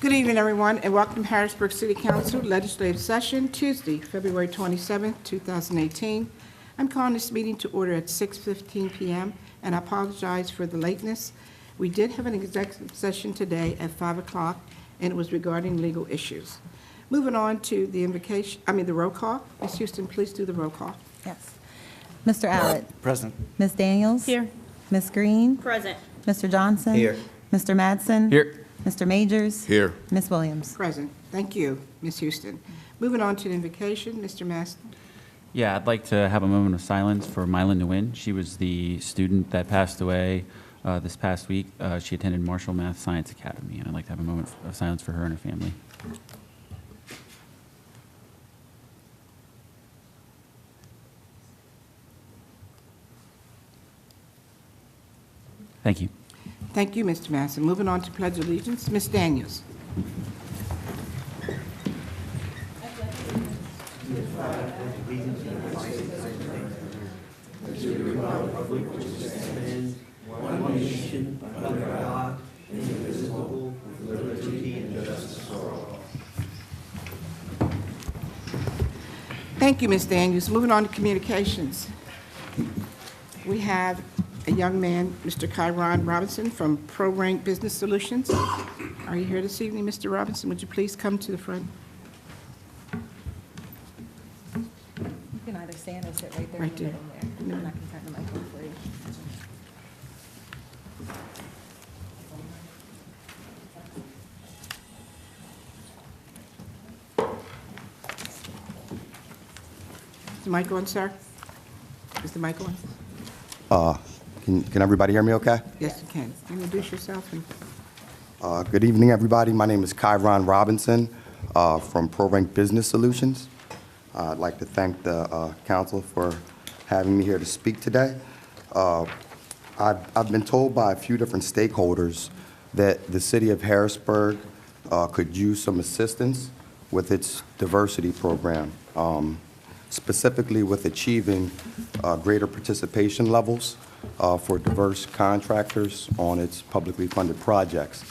Good evening, everyone, and welcome to Harrisburg City Council Legislative Session, Tuesday, February 27, 2018. I'm calling this meeting to order at 6:15 p.m., and I apologize for the lateness. We did have an executive session today at 5 o'clock, and it was regarding legal issues. Moving on to the the roll call. Ms. Houston, please do the roll call. Yes. Mr. Allett. Present. Ms. Daniels. Here. Ms. Green. Present. Mr. Johnson. Here. Mr. Madsen. Here. Mr. Majors. Here. Ms. Williams. Present. Thank you, Ms. Houston. Moving on to the invocation, Mr. Maston. Yeah, I'd like to have a moment of silence for Mylan Nguyen. She was the student that passed away this past week. She attended Marshall Math Science Academy, and I'd like to have a moment of silence for her and her family. Thank you. Thank you, Mr. Masson. Moving on to Pledge of Allegiance, Ms. Daniels. Thank you, Ms. Daniels. Moving on to communications. We have a young man, Mr. Kyron Robinson from ProRank Business Solutions. Are you here this evening, Mr. Robinson? Would you please come to the front? You can either stand or sit right there. Right there. And I can turn the microphone for you. Is the mic on, sir? Is the mic on? Can everybody hear me okay? Yes, you can. Introduce yourself. And Good evening, everybody. My name is Kyron Robinson from ProRank Business Solutions. I'd like to thank the council for having me here to speak today. I've been told by a few different stakeholders that the city of Harrisburg could use some assistance with its diversity program, specifically with achieving greater participation levels for diverse contractors on its publicly funded projects.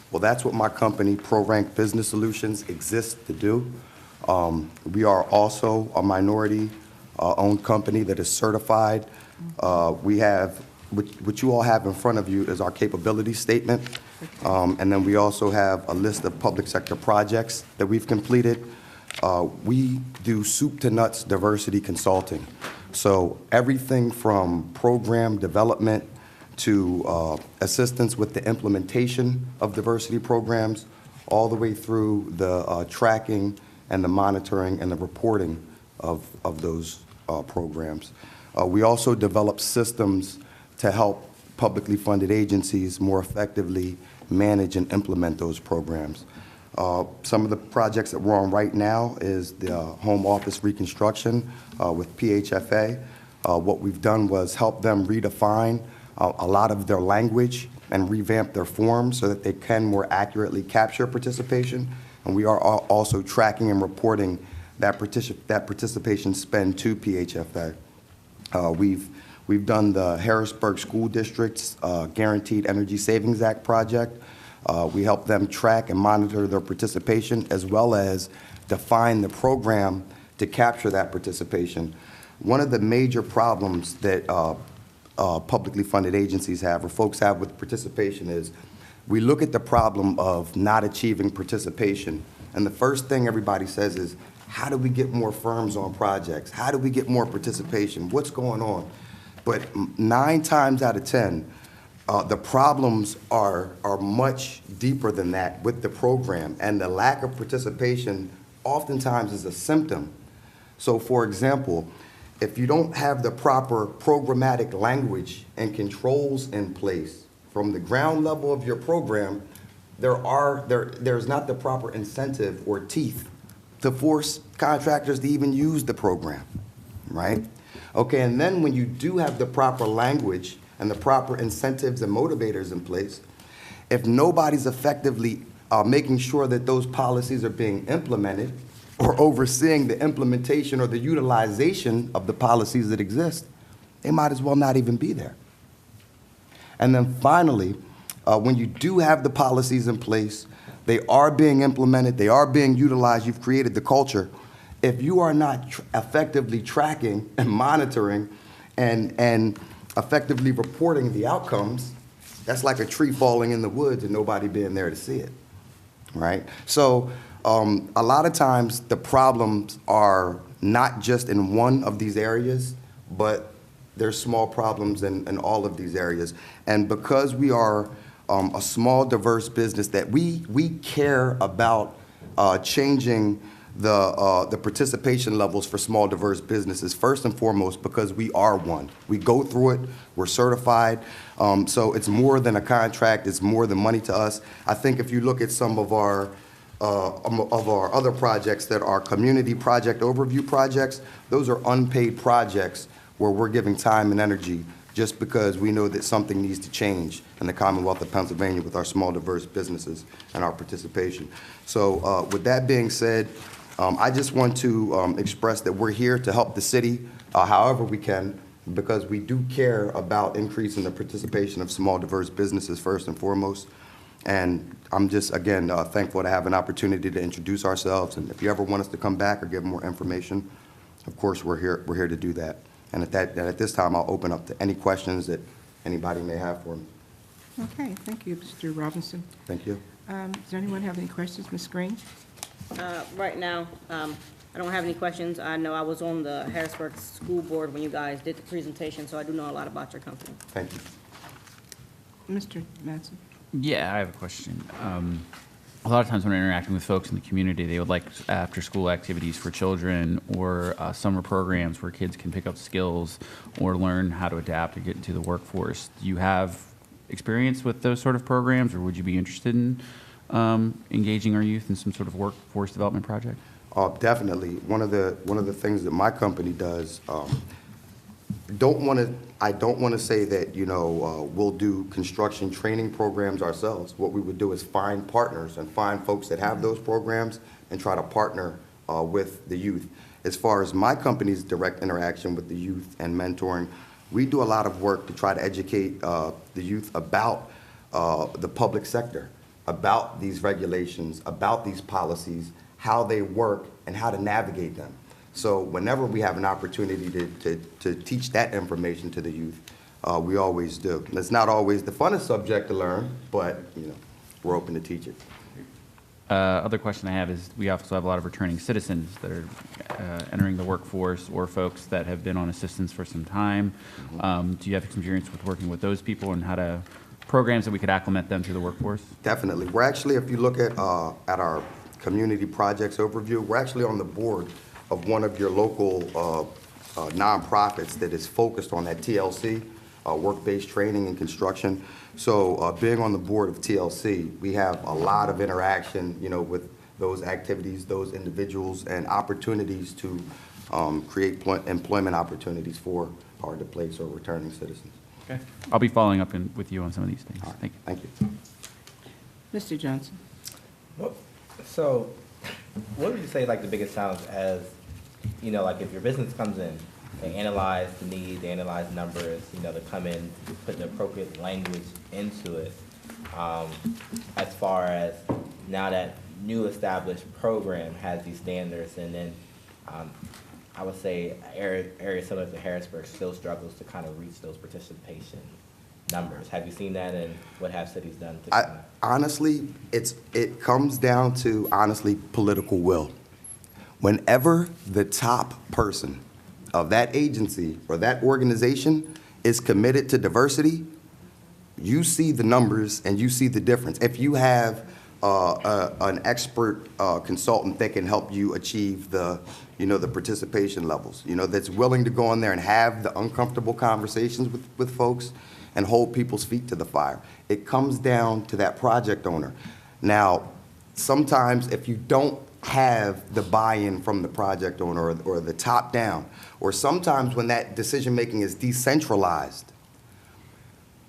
Well, that's what my company, ProRank Business Solutions, exists to do. We are also a minority-owned company that is certified. We have, what you all have in front of you is our capability statement. And then we also have a list of public sector projects that we've completed. We do soup to nuts diversity consulting. So everything from program development to assistance with the implementation of diversity programs, all the way through the tracking and the monitoring and the reporting of those programs. We also develop systems to help publicly funded agencies more effectively manage and implement those programs. Some of the projects that we're on right now is the home office reconstruction with PHFA. What we've done was help them redefine a lot of their language and revamp their forms so that they can more accurately capture participation. And we are also tracking and reporting that participation spend to PHFA. We've done the Harrisburg School District's Guaranteed Energy Savings Act project. We help them track and monitor their participation as well as define the program to capture that participation. One of the major problems that publicly funded agencies have or folks have with participation is we look at the problem of not achieving participation, and the first thing everybody says is, how do we get more firms on projects? How do we get more participation? What's going on? But 9 times out of 10, the problems are much deeper than that with the program, and the lack of participation oftentimes is a symptom. So for example, if you don't have the proper programmatic language and controls in place from the ground level of your program, there's not the proper incentive or teeth to force contractors to even use the program, right? Okay, and then when you do have the proper language and the proper incentives and motivators in place, if nobody's effectively making sure that those policies are being implemented or overseeing the implementation or the utilization of the policies that exist, they might as well not even be there. And then finally, when you do have the policies in place, They are being implemented. They are being utilized. You've created the culture. If you are not effectively tracking and monitoring and effectively reporting the outcomes, that's like a tree falling in the woods and nobody being there to see it, right? So a lot of times the problems are not just in one of these areas, but there's small problems in all of these areas. And because we are a small, diverse business, that we care about changing the participation levels for small, diverse businesses, first and foremost, because we are one. We go through it, we're certified, so it's more than a contract, it's more than money to us. I think if you look at some of our other projects that are community project overview projects, those are unpaid projects where we're giving time and energy just because we know that something needs to change in the Commonwealth of Pennsylvania with our small, diverse businesses and our participation. So with that being said, I just want to express that we're here to help the city however we can, because we do care about increasing the participation of small, diverse businesses first and foremost. And I'm just, again, thankful to have an opportunity to introduce ourselves. And if you ever want us to come back or give more information, of course, we're here to do that. And at this time, I'll open up to any questions that anybody may have for me. Okay, thank you, Mr. Robinson. Thank you. Does anyone have any questions? Ms. Green? Right now, I don't have any questions. I know I was on the Harrisburg School Board when you guys did the presentation, so I do know a lot about your company. Thank you. Mr. Madsen? Yeah, I have a question. A lot of times when I'm interacting with folks in the community, they would like after-school activities for children or summer programs where kids can pick up skills or learn how to adapt to get into the workforce. Do you have experience with those sort of programs, or would you be interested in engaging our youth in some sort of workforce development project? Definitely. One of the things that my company does, I don't want to say that, we'll do construction training programs ourselves. What we would do is find partners and find folks that have those programs and try to partner with the youth. As far as my company's direct interaction with the youth and mentoring, we do a lot of work to try to educate the youth about the public sector, about these regulations, about these policies, how they work, and how to navigate them. So whenever we have an opportunity to teach that information to the youth, we always do. And it's not always the funnest subject to learn, but we're open to teach it. Other question I have is we also have a lot of returning citizens that are entering the workforce, or folks that have been on assistance for some time. Do you have experience with working with those people and how to programs that we could acclimate them to the workforce? Definitely. We're actually, if you look at our community projects overview, we're actually on the board of one of your local nonprofits that is focused on that TLC, work-based training and construction. So being on the board of TLC, we have a lot of interaction, with those activities, those individuals, and opportunities to create employment opportunities for hard-to-place or returning citizens. Okay. I'll be following up with you on some of these things. All right. Thank you. Thank you. Mr. Johnson? So, what would you say like the biggest challenge as, like if your business comes in, they analyze the need, they analyze numbers, they come in, put the appropriate language into it. As far as now that new established program has these standards, and then I would say areas similar to Harrisburg still struggles to kind of reach those participation numbers. Have you seen that, and what have cities done to Honestly, it comes down to, political will. Whenever the top person of that agency or that organization is committed to diversity, you see the numbers and you see the difference. If you have an expert consultant that can help you achieve the participation levels, that's willing to go in there and have the uncomfortable conversations with folks and hold people's feet to the fire. It comes down to that project owner. Now, sometimes if you don't have the buy-in from the project owner or the top down, or sometimes when that decision-making is decentralized,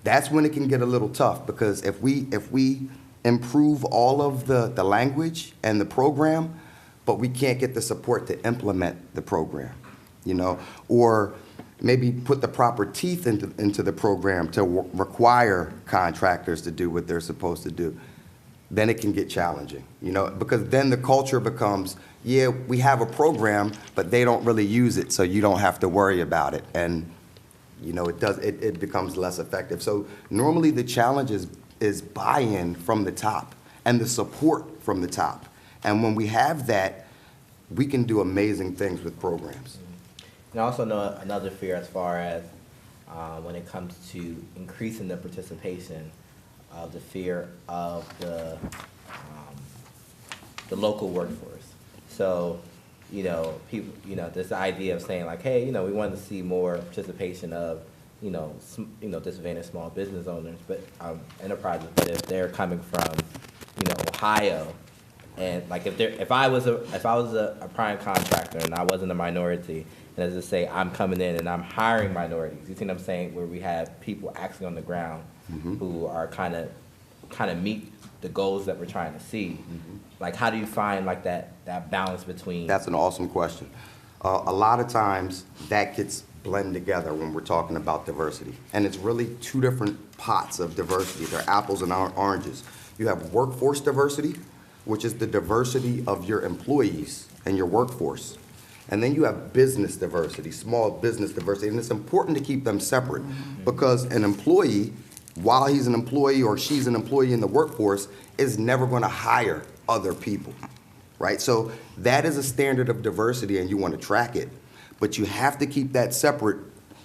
that's when it can get a little tough, because if we improve all of the language and the program, but we can't get the support to implement the program, or maybe put the proper teeth into the program to require contractors to do what they're supposed to do, then it can get challenging, because then the culture becomes, yeah, we have a program, but they don't really use it, so you don't have to worry about it. And, it becomes less effective. So normally the challenge is buy-in from the top and the support from the top. And when we have that, we can do amazing things with programs. And I also know another fear as far as when it comes to increasing the participation of the fear of the local workforce. So, people, this idea of saying like, hey, we want to see more participation of, disadvantaged small business owners, but enterprises. But if they're coming from, Ohio, and like if I was a prime contractor and I wasn't a minority, and as I say, I'm coming in and I'm hiring minorities. You see what I'm saying? Where we have people actually on the ground who are kind of meet the goals that we're trying to see. Like, how do you find like that balance between? That's an awesome question. A lot of times that gets blended together when we're talking about diversity. And it's really two different pots of diversity. They're apples and oranges. You have workforce diversity, which is the diversity of your employees and your workforce. And then you have business diversity, small business diversity. And it's important to keep them separate because an employee, while he's an employee or she's an employee in the workforce, is never going to hire other people, right? So that is a standard of diversity and you want to track it, but you have to keep that separate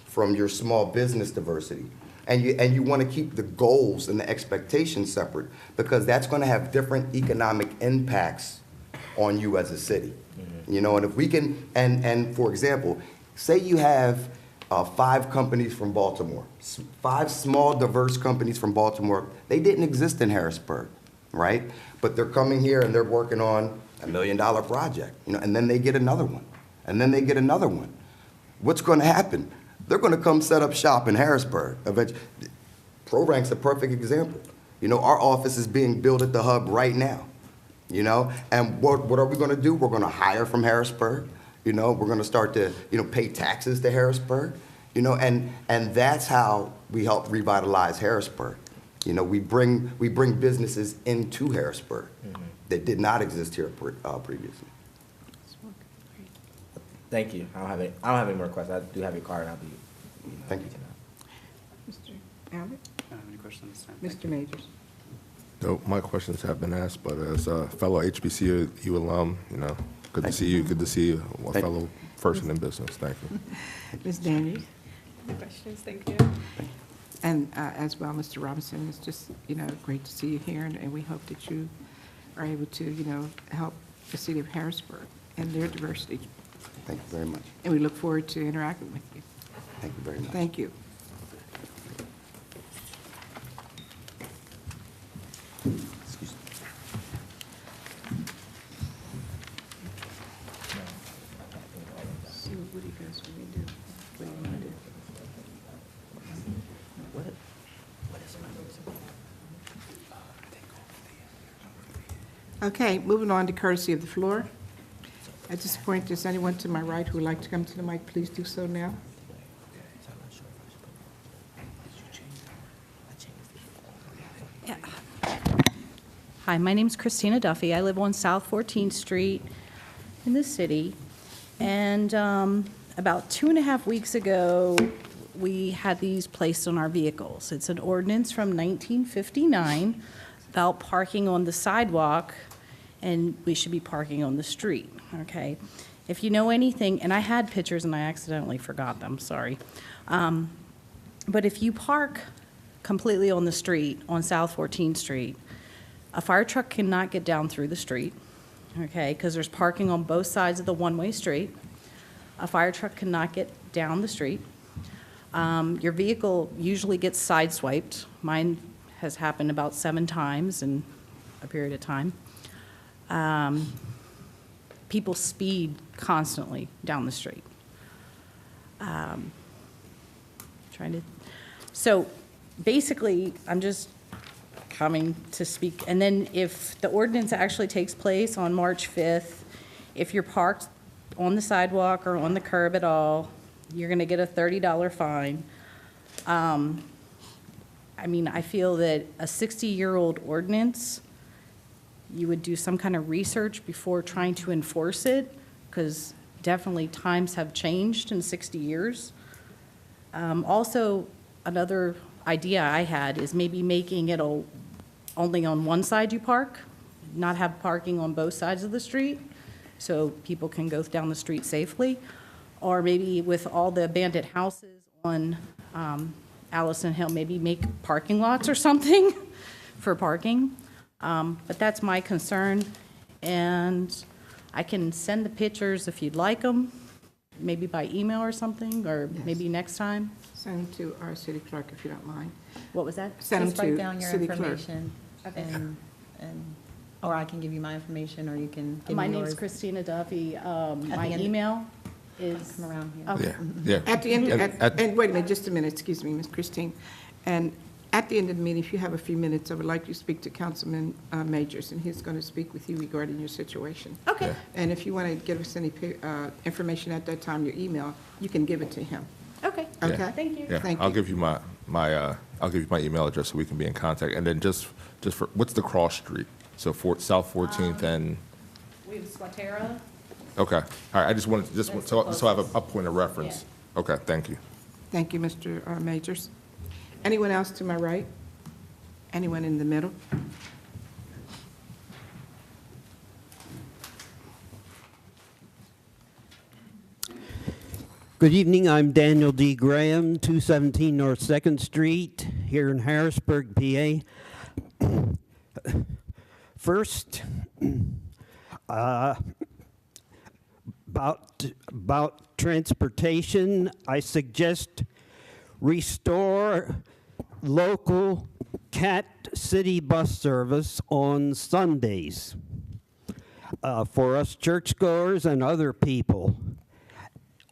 from your small business diversity. And you want to keep the goals and the expectations separate because that's going to have different economic impacts on you as a city. And if we can, and for example, say you have 5 companies from Baltimore, 5 small, diverse companies from Baltimore. They didn't exist in Harrisburg, right? But they're coming here and they're working on $1 million project, and then they get another one, and then they get another one. What's going to happen? They're going to come set up shop in Harrisburg. Eventually, ProRank's a perfect example. Our office is being built at the hub right now, and what are we going to do? We're going to hire from Harrisburg. We're going to start to, pay taxes to Harrisburg, and that's how we help revitalize Harrisburg. We bring businesses into Harrisburg that did not exist here previously. Thank you. I don't have any more questions. I do have your card, and I'll be. Thank you. reaching out. Mr. Abbott? I don't have any questions this time. Mr. Majors? No, my questions have been asked, but as a fellow HBCU alum, good to see you. Good to see you, a Thank you. fellow person in business. Thank you. Ms. Daniels? No questions, thank you. And as well, Mr. Robinson, it's just, great to see you here, and we hope that you are able to, help the city of Harrisburg and their diversity. Thank you very much. And we look forward to interacting with you. Thank you very much. Thank you. Excuse me. So what do you guys want me to do? What do you want to do? Okay, moving on to courtesy of the floor. At this point, does anyone to my right who would like to come to the mic, please do so now? Hi, my name's Christina Duffy. I live on South 14th Street in the city. And about 2.5 weeks ago, we had these placed on our vehicles. It's an ordinance from 1959 about parking on the sidewalk, and we should be parking on the street, okay? If you know anything, and I had pictures and I accidentally forgot them, sorry. But if you park completely on the street, on South 14th Street, a fire truck cannot get down through the street, okay, because there's parking on both sides of the one-way street. A fire truck cannot get down the street. Your vehicle usually gets sideswiped. Mine has happened about 7 times in a period of time. People speed constantly down the street. So basically, I'm just coming to speak. And then if the ordinance actually takes place on March 5th, if you're parked on the sidewalk or on the curb at all, you're going to get a $30 fine. I mean, I feel that a 60-year-old ordinance you would do some kind of research before trying to enforce it, because definitely times have changed in 60 years. Also, another idea I had is maybe making it only on one side you park, not have parking on both sides of the street, so people can go down the street safely. Or maybe with all the abandoned houses on Allison Hill, maybe make parking lots or something for parking. But that's my concern, and I can send the pictures if you'd like them, maybe by email or something, or Yes. maybe next time. Send them to our city clerk if you don't mind. What was that? Send them Just write to down your city clerk. information, and, or I can give you my information, or you can give My me name's yours. Christina Duffy. My the end. email is, Come around here. okay. Yeah, yeah. At the end, At- and wait a minute, just a minute, excuse me, Ms. Christine. And at the end of the meeting, if you have a few minutes, I would like you to speak to Councilman Majors, and he's going to speak with you regarding your situation. Okay. And if you want to give us any information at that time, your email, you can give it to him. Okay. Okay? Thank you. Yeah, Thank I'll you. give you my I'll give you my email address so we can be in contact. And then just for, what's the cross street? So South 14th and, We have Swatera. okay. All right, I just wanted, That's the so I have closest. a point of reference. Okay, thank you. Thank you, Mr. Majors. Anyone else to my right? Anyone in the middle? Good evening, I'm Daniel D. Graham, 217 North 2nd Street, here in Harrisburg, PA. First, about transportation, I suggest restore local CAT city bus service on Sundays for us churchgoers and other people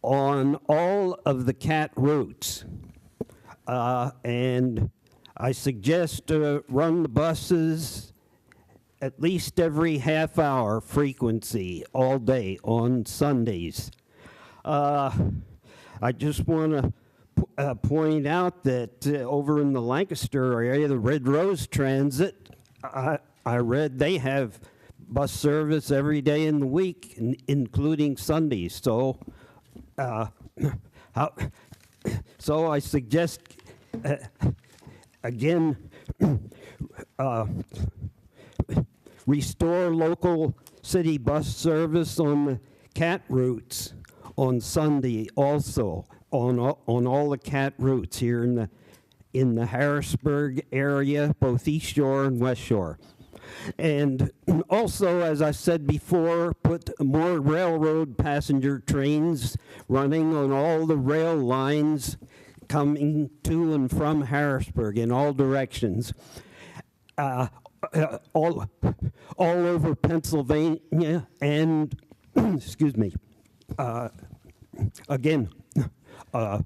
on all of the CAT routes. And I suggest run the buses at least every half-hour frequency all day on Sundays. I just want to point out that over in the Lancaster area, the Red Rose Transit, I read they have bus service every day in the week, including Sundays. So so I suggest, again, restore local city bus service on the CAT routes on Sunday also, on all the CAT routes here in the Harrisburg area, both East Shore and West Shore. And also, as I said before, put more railroad passenger trains running on all the rail lines coming to and from Harrisburg in all directions. All over Pennsylvania and, excuse me, again, all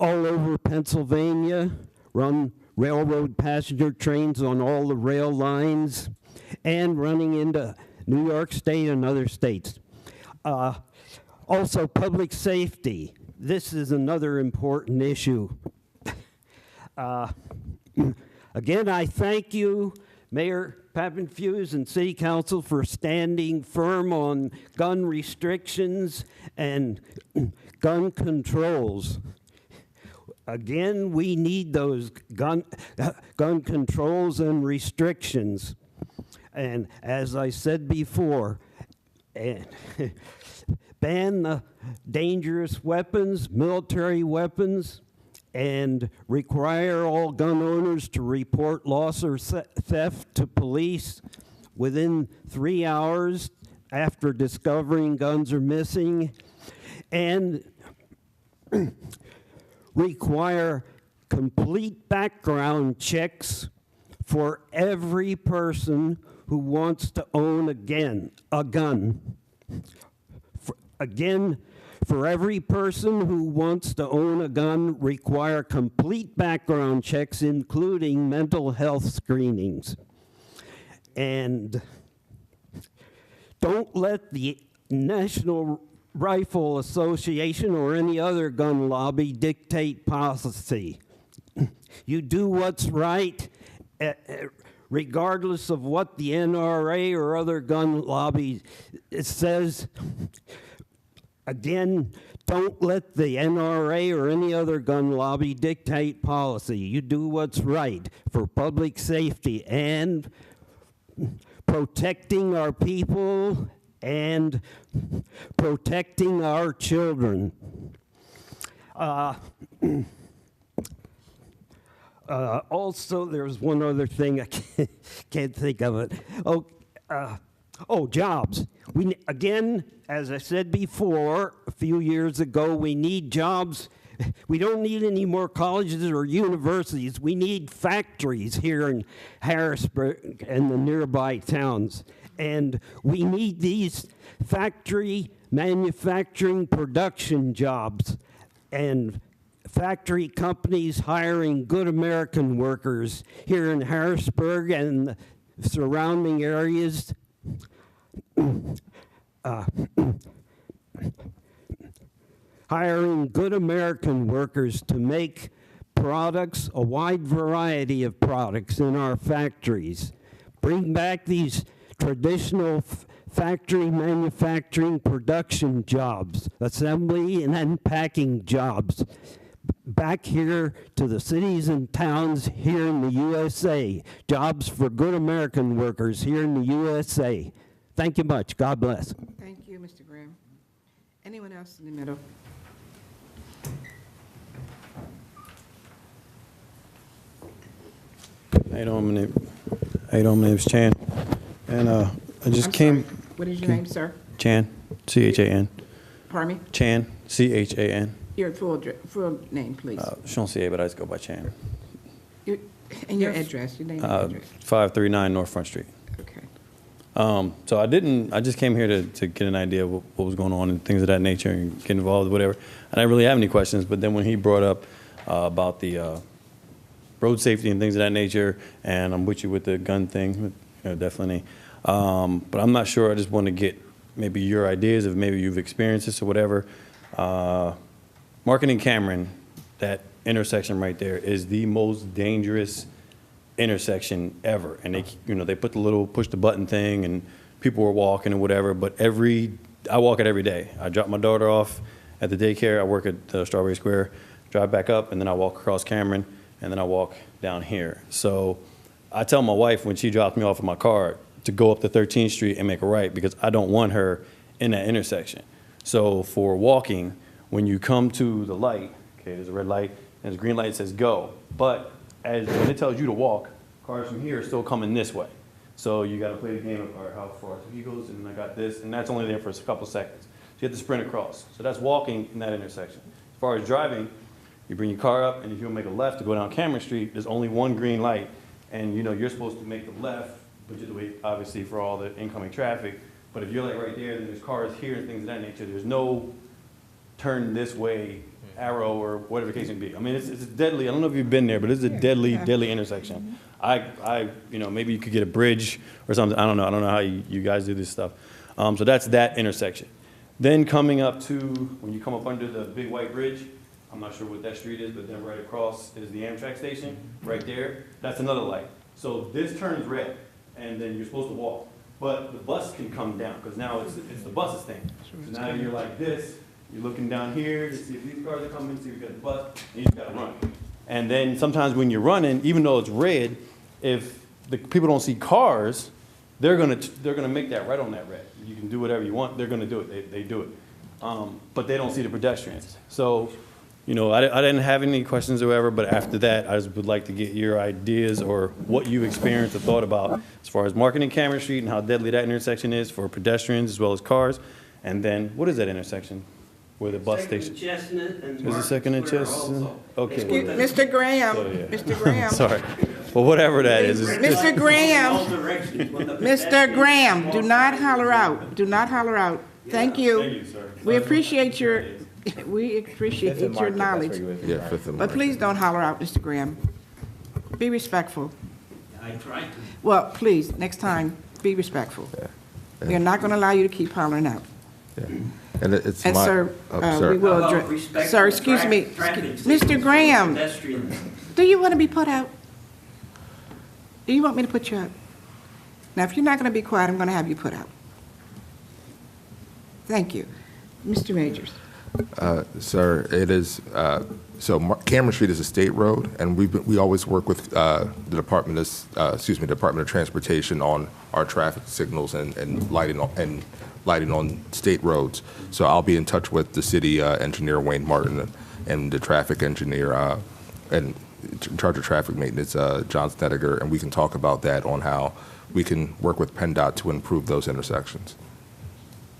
over Pennsylvania, run railroad passenger trains on all the rail lines, and running into New York State and other states. Also, public safety. This is another important issue. Again, I thank you, Mayor Papenfuse and City Council, for standing firm on gun restrictions and gun controls. Again, we need those gun controls and restrictions. And as I said before, ban the dangerous weapons, military weapons, and require all gun owners to report loss or theft to police within 3 hours after discovering guns are missing, and require complete background checks for every person who wants to own a gun. For every person who wants to own a gun, require complete background checks, including mental health screenings. And don't let the National Rifle Association or any other gun lobby dictate policy. You do what's right, regardless of what the NRA or other gun lobby it says. Again, don't let the NRA or any other gun lobby dictate policy. You do what's right for public safety and protecting our people and protecting our children. Also, there's one other thing, I can't think of it. Jobs. Again, as I said before, a few years ago, we need jobs. We don't need any more colleges or universities. We need factories here in Harrisburg and the nearby towns. And we need these factory manufacturing production jobs and factory companies hiring good American workers here in Harrisburg and the surrounding areas. Hiring good American workers to make products, a wide variety of products in our factories. Bring back these traditional factory manufacturing production jobs, assembly and unpacking jobs, back here to the cities and towns here in the USA. Jobs for good American workers here in the USA. Thank you much. God bless. Thank you, Mr. Graham. Anyone else in the middle? How you doing? My name's Chan, and I just I'm came. sorry. What is your name, sir? Chan, C-H-A-N. Pardon me? Chan, C-H-A-N. Your full name, please. Chancier, but I just go by Chan. And your address, your name and address. 539 North Front Street. Okay. So I just came here to get an idea of what was going on and things of that nature and get involved, whatever. And I didn't really have any questions, but then when he brought up about the road safety and things of that nature, and I'm with you with the gun thing, definitely. But I'm not sure. I just want to get maybe your ideas of maybe you've experienced this or whatever. Marketing Cameron, that intersection right there is the most dangerous intersection ever. And they put the little push the button thing and people were walking and whatever, but I walk it every day. I drop my daughter off at the daycare. I work at Strawberry Square, drive back up, and then I walk across Cameron, and then I walk down here. So I tell my wife when she drops me off in my car to go up to 13th Street and make a right because I don't want her in that intersection. So for walking, when you come to the light, okay, there's a red light, and there's a green light that says go. But when it tells you to walk, cars from here are still coming this way. So you gotta play the game of, all right, how far? So he goes, and I got this, and that's only there for a couple seconds. So you have to sprint across. So that's walking in that intersection. As far as driving, you bring your car up, and if you make a left to go down Cameron Street, there's only one green light, and you're supposed to make the left, but you have to wait, obviously, for all the incoming traffic. But if you're like right there, then there's cars here and things of that nature. There's no turn this way arrow or whatever the case may be. I mean, it's deadly. I don't know if you've been there, but it's a deadly intersection. Maybe you could get a bridge or something. I don't know how you guys do this stuff. So that's that intersection. Then coming up to, when you come up under the big white bridge, I'm not sure what that street is, but then right across is the Amtrak station, right there. That's another light. So this turns red, and then you're supposed to walk. But the bus can come down, because now it's the bus's thing. So now you're like this, you're looking down here to see if these cars are coming, see if you got the bus, and you just gotta run. And then sometimes when you're running, even though it's red, if the people don't see cars, they're gonna make that right on that red. You can do whatever you want, they're gonna do it, they do it. But they don't see the pedestrians. So, I didn't have any questions or whatever, but after that, I just would like to get your ideas or what you experienced or thought about as far as Marketing Cameron Street and how deadly that intersection is for pedestrians as well as cars. And then, what is that intersection where the bus station? There's a second and Chestnut? Okay. Mr. Graham, So, yeah. Mr. Graham. Sorry. Well, whatever that is. Mr. Graham, Mr. Graham, do not holler out. Do not holler out. Thank you. Thank you, sir. We appreciate your knowledge. Yeah, Fifth and But Market. please don't holler out, Mr. Graham. Be respectful. I tried to. Well, please, next time, be respectful. We are not going to allow you to keep hollering out. Yeah. And it's And my, sir, sir. we will How about address, respect sir, for excuse me, traffic Mr. signals, Graham, pedestrians? do you want to be put out? Do you want me to put you up? Now, if you're not going to be quiet, I'm going to have you put out. Thank you. Mr. Majors. Sir, it is, Cameron Street is a state road, and we always work with the Department of Transportation on our traffic signals and lighting on state roads. So I'll be in touch with the city engineer, Wayne Martin, and the traffic engineer, and in charge of traffic maintenance, John Snedeker, and we can talk about that on how we can work with PennDOT to improve those intersections.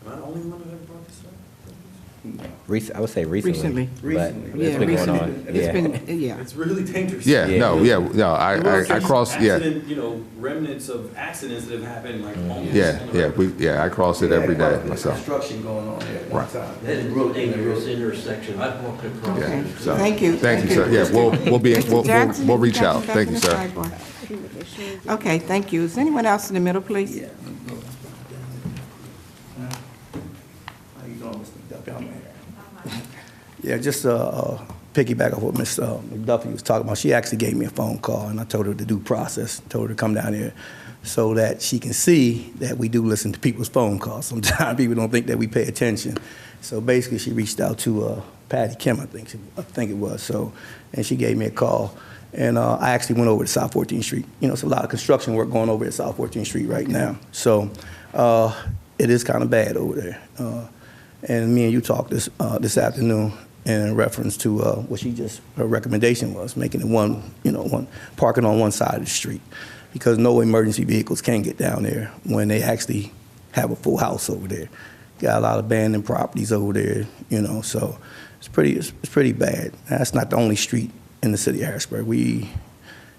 Am I the only one that ever brought this up? I would say recently. But Recently. it's been going recently. on. It's Yeah. been, yeah. It's really dangerous. Yeah, Yeah. no, I crossed, yeah. Accident, you know, remnants of accidents that have happened, like, almost. I cross it every day myself. Construction going on there at Right. one time. That is real dangerous intersection. I've walked across Yeah, Okay. so- Thank you. Thank you, sir. Yeah, Mr. Jackson, we'll you reach got out. back Thank in you, the sir. sidebar. Okay, thank you. Is anyone else in the middle, please? Yeah. How you doing, Mr. McDuffie? I'm here. Yeah, just piggyback off what Ms. McDuffie was talking about. She actually gave me a phone call, and I told her the due process, told her to come down here so that she can see that we do listen to people's phone calls. Sometimes people don't think that we pay attention. So basically, she reached out to Patty Kim, I think it was. So, and she gave me a call. And I actually went over to South 14th Street. You know, it's a lot of construction work going over at South 14th Street right now. So it is kind of bad over there. And me and you talked this afternoon in reference to what her recommendation was, making it one parking on one side of the street, because no emergency vehicles can get down there when they actually have a full house over there. Got a lot of abandoned properties over there, you know, so it's pretty bad. That's not the only street in the city of Harrisburg. We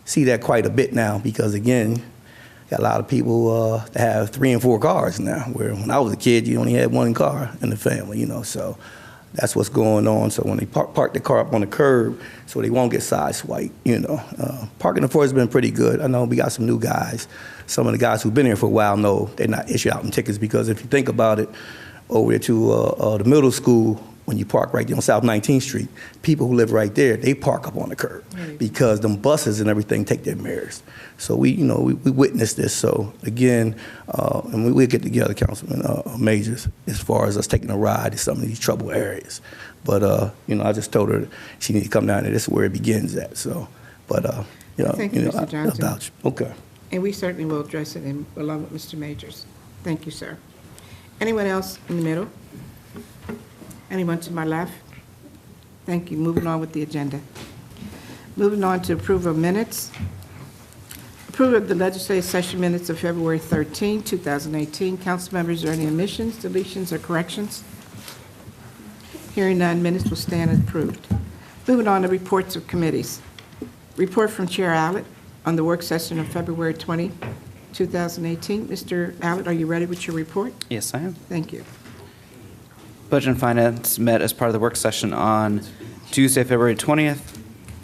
see that quite a bit now because, again, got a lot of people that have 3 and 4 cars now, where when I was a kid, you only had 1 car in the family, you know, so that's what's going on. So when they park the car up on the curb so they won't get sideswiped, you know. Parking enforcement has been pretty good. I know we got some new guys. Some of the guys who've been here for a while know they're not issued out in tickets because if you think about it, over to the middle school, when you park right there on South 19th Street, people who live right there, they park up on the curb because them buses and everything take their mirrors. So we witnessed this. So again, and we'll get together, Councilman Majors, as far as us taking a ride to some of these trouble areas. But I just told her she need to come down there. This is where it begins at. So, but Thank you, Mr. Johnson. I'll vouch. Okay. And we certainly will address it along with Mr. Majors. Thank you, sir. Anyone else in the middle? Anyone to my left? Thank you. Moving on with the agenda. Moving on to approval of minutes. Approval of the legislative session minutes of February 13, 2018. Council members, are there any omissions, deletions, or corrections? Hearing none, minutes will stand as approved. Moving on to reports of committees. Report from Chair Allett on the work session of February 20, 2018. Mr. Allett, are you ready with your report? Yes, I am. Thank you. Budget and Finance met as part of the work session on Tuesday, February 20th.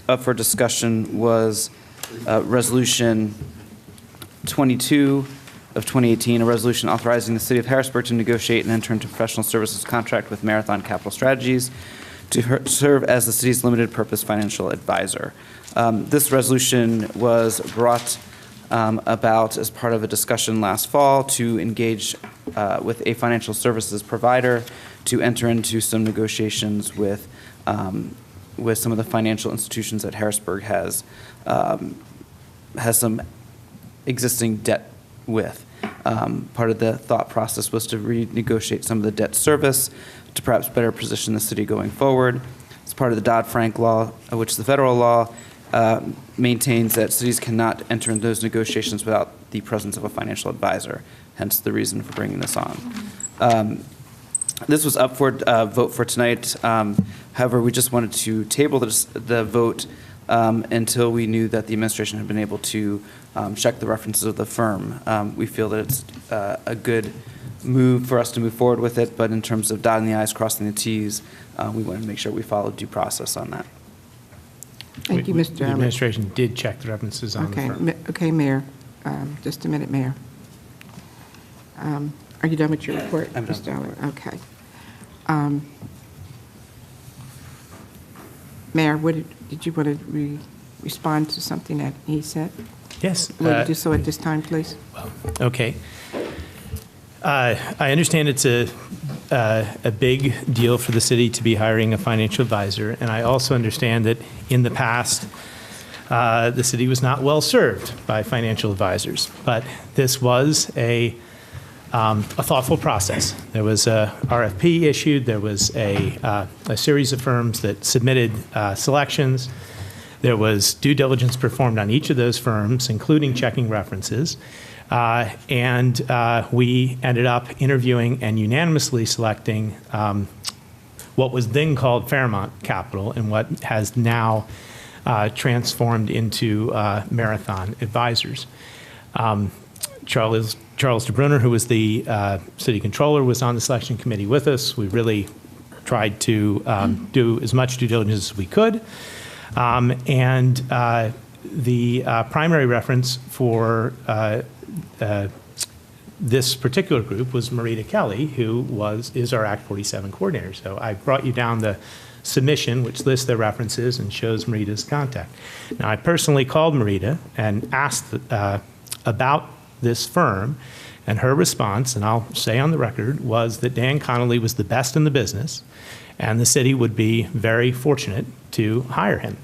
Up for discussion was Resolution 22 of 2018, a resolution authorizing the City of Harrisburg to negotiate and enter into a professional services contract with Marathon Capital Strategies to serve as the city's limited purpose financial advisor. This resolution was brought about as part of a discussion last fall to engage with a financial services provider to enter into some negotiations with some of the financial institutions that Harrisburg has some existing debt with. Part of the thought process was to renegotiate some of the debt service to perhaps better position the city going forward. As part of the Dodd-Frank law, which is the federal law, maintains that cities cannot enter into those negotiations without the presence of a financial advisor, hence the reason for bringing this on. This was up for vote for tonight. However, we just wanted to table the vote until we knew that the administration had been able to check the references of the firm. We feel that it's a good move for us to move forward with it, but in terms of dotting the i's, crossing the t's, we wanted to make sure we followed due process on that. Thank you, Mr. The Allett. administration did check the references on the firm. Okay, Mayor. Just a minute, Mayor. Are you done with your report, I'm done. Mr. Allett? Okay. Mayor, did you want to respond to something that he said? Yes. Will you do so at this time, please? Okay. I understand it's a big deal for the city to be hiring a financial advisor, and I also understand that in the past, the city was not well-served by financial advisors. But this was a thoughtful process. There was a RFP issued. There was a series of firms that submitted selections. There was due diligence performed on each of those firms, including checking references. And we ended up interviewing and unanimously selecting what was then called Fairmont Capital and what has now transformed into Marathon Advisors. Charles DeBrunner, who was the city controller, was on the selection committee with us. We really tried to do as much due diligence as we could. And the primary reference for this particular group was Marita Kelly, who is our Act 47 coordinator. So I brought you down the submission, which lists their references and shows Marita's contact. Now, I personally called Marita and asked about this firm, and her response, and I'll say on the record, was that Dan Connolly was the best in the business, and the city would be very fortunate to hire him.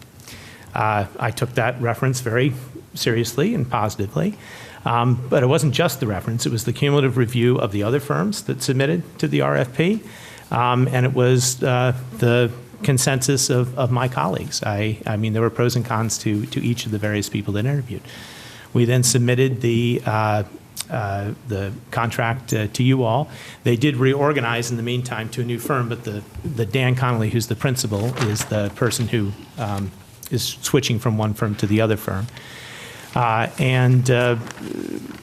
I took that reference very seriously and positively. But it wasn't just the reference. It was the cumulative review of the other firms that submitted to the RFP. And it was the consensus of my colleagues. I mean, there were pros and cons to each of the various people that interviewed. We then submitted the contract to you all. They did reorganize in the meantime to a new firm, but the Dan Connolly, who's the principal, is the person who is switching from one firm to the other firm. And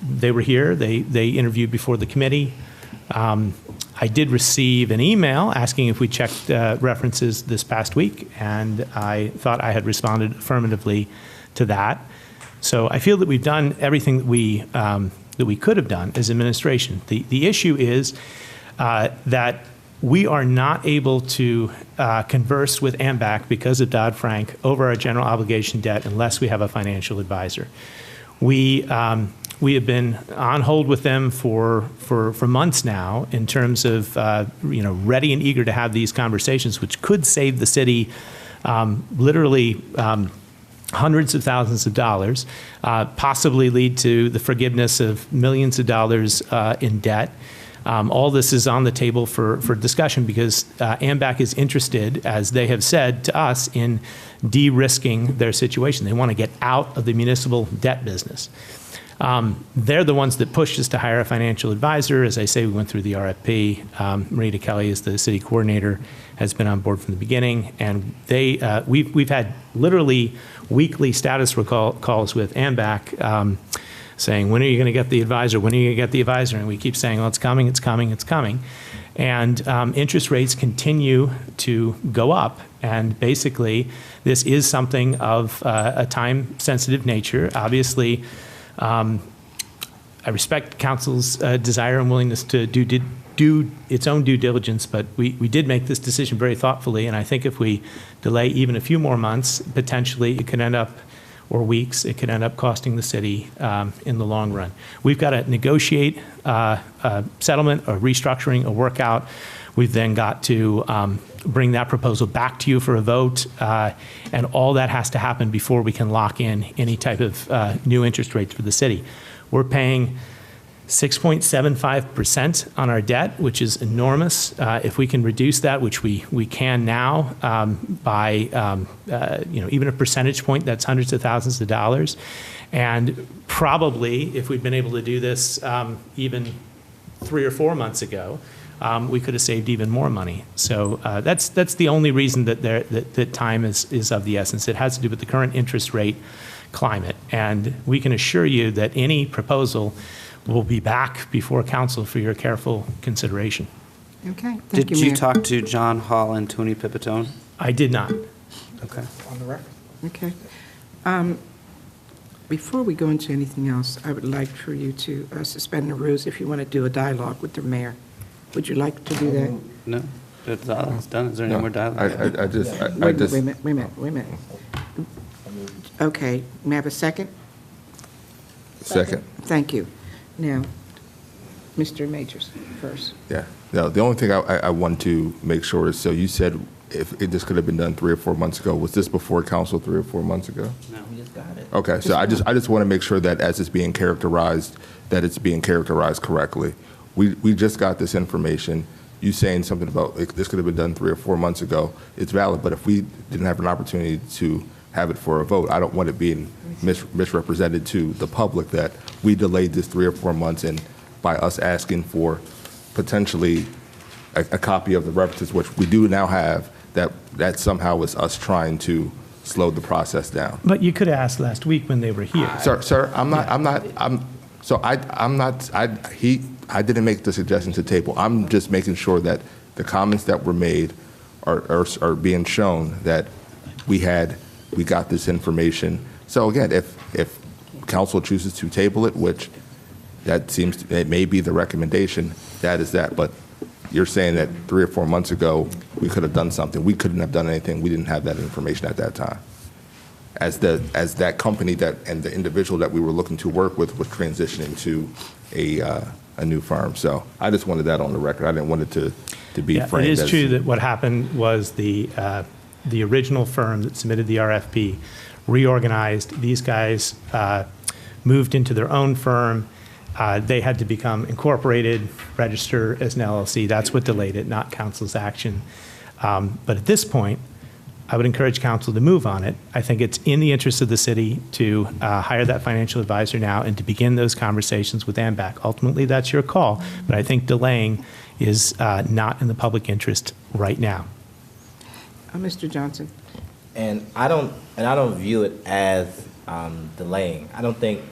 they were here. They interviewed before the committee. I did receive an email asking if we checked references this past week, and I thought I had responded affirmatively to that. So I feel that we've done everything that we could have done as administration. The issue is that we are not able to converse with AMBAC because of Dodd-Frank over our general obligation debt unless we have a financial advisor. We have been on hold with them for months now in terms of ready and eager to have these conversations, which could save the city literally hundreds of thousands of dollars, possibly lead to the forgiveness of millions of dollars in debt. All this is on the table for discussion because AMBAC is interested, as they have said to us, in de-risking their situation. They want to get out of the municipal debt business. They're the ones that pushed us to hire a financial advisor. As I say, we went through the RFP. Marita Kelly is the city coordinator, has been on board from the beginning, and we've had literally weekly status calls with AMBAC saying, when are you going to get the advisor? When are you going to get the advisor? And we keep saying, well, it's coming, it's coming, it's coming. And interest rates continue to go up. And basically, this is something of a time-sensitive nature. Obviously, I respect council's desire and willingness to do its own due diligence, but we did make this decision very thoughtfully. And I think if we delay even a few more months, potentially it could end up, or weeks, it could end up costing the city in the long run. We've got to negotiate a settlement, a restructuring, a workout. We've then got to bring that proposal back to you for a vote, and all that has to happen before we can lock in any type of new interest rates for the city. We're paying 6.75% on our debt, which is enormous. If we can reduce that, which we can now, by even a percentage point, that's hundreds of thousands of dollars. And probably, if we'd been able to do this even 3 or 4 months ago, we could have saved even more money. So that's the only reason that time is of the essence. It has to do with the current interest rate climate, and we can assure you that any proposal will be back before council for your careful consideration. Okay, thank Did you, you Mayor. talk to John Hall and Tony Pipitone? I did not. Okay. On the record. Okay. Before we go into anything else, I would like for you to suspend the rules if you want to do a dialogue with the mayor. Would you like to do that? No, it's done. Is there any No, more dialogue? I just. Wait a minute. Okay, may I have a second? Second. Thank you. Now, Mr. Majors first. Yeah. No, the only thing I want to make sure is, so you said if this could have been done 3 or 4 months ago, was this before council 3 or 4 months ago? No, we just got it. Okay, so I just want to make sure that as it's being characterized, that it's being characterized correctly. We just got this information. You saying something about this could have been done 3 or 4 months ago, it's valid, but if we didn't have an opportunity to have it for a vote, I don't want it being misrepresented to the public that we delayed this 3 or 4 months, and by us asking for potentially a copy of the references, which we do now have, that somehow was us trying to slow the process down. But you could have asked last week when they were here. Sir, I didn't make the suggestion to table. I'm just making sure that the comments that were made are being shown that we got this information. So again, if council chooses to table it, which it may be the recommendation, that is that. But you're saying that 3 or 4 months ago, we could have done something. We couldn't have done anything. We didn't have that information at that time. As that company and the individual that we were looking to work with was transitioning to a new firm. So I just wanted that on the record. I didn't want it to be framed as. It is true that what happened was the original firm that submitted the RFP reorganized. These guys moved into their own firm. They had to become incorporated, register as an LLC. That's what delayed it, not council's action. But at this point, I would encourage council to move on it. I think it's in the interest of the city to hire that financial advisor now and to begin those conversations with AMBAC. Ultimately, that's your call, but I think delaying is not in the public interest right now. Mr. Johnson. And I don't view it as delaying. I don't think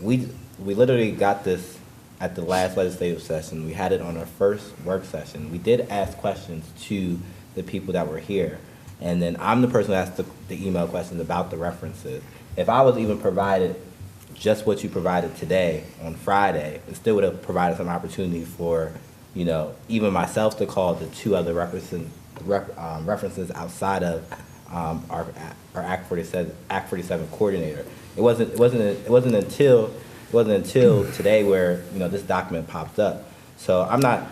we literally got this at the last legislative session. We had it on our first work session. We did ask questions to the people that were here. And then I'm the person who asked the email questions about the references. If I was even provided just what you provided today on Friday, it still would have provided some opportunity for, even myself to call the 2 other references outside of our Act 47 coordinator. It wasn't until today where this document popped up. So I'm not.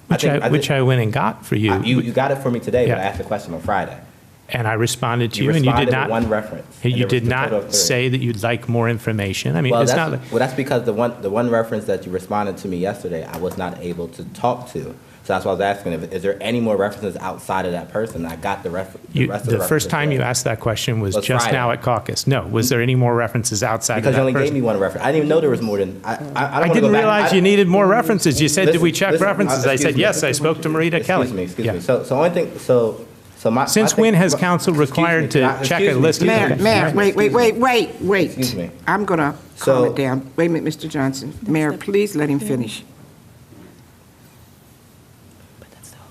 Which I went and got for you. You got it for me today, Yeah. but I asked the question on Friday. And I responded to you, and you did not. One reference. You did not say that you'd like more information. I mean, it's not. That's because the one reference that you responded to me yesterday, I was not able to talk to. So that's why I was asking, is there any more references outside of that person? I got the rest of the references. The first time you asked that question was just Friday. now at caucus. No, was there any more references outside Because of that you only person? gave me one reference. I didn't even know there was more than. I didn't realize you needed more references. You said, did we check references? I said, yes, I spoke to Marita Kelly. Excuse me. So only thing, so my. Since when has council required to check a list of? Mayor, wait. Excuse me. I'm going to calm it down. Wait a minute, Mr. Johnson. Mayor, please let him finish.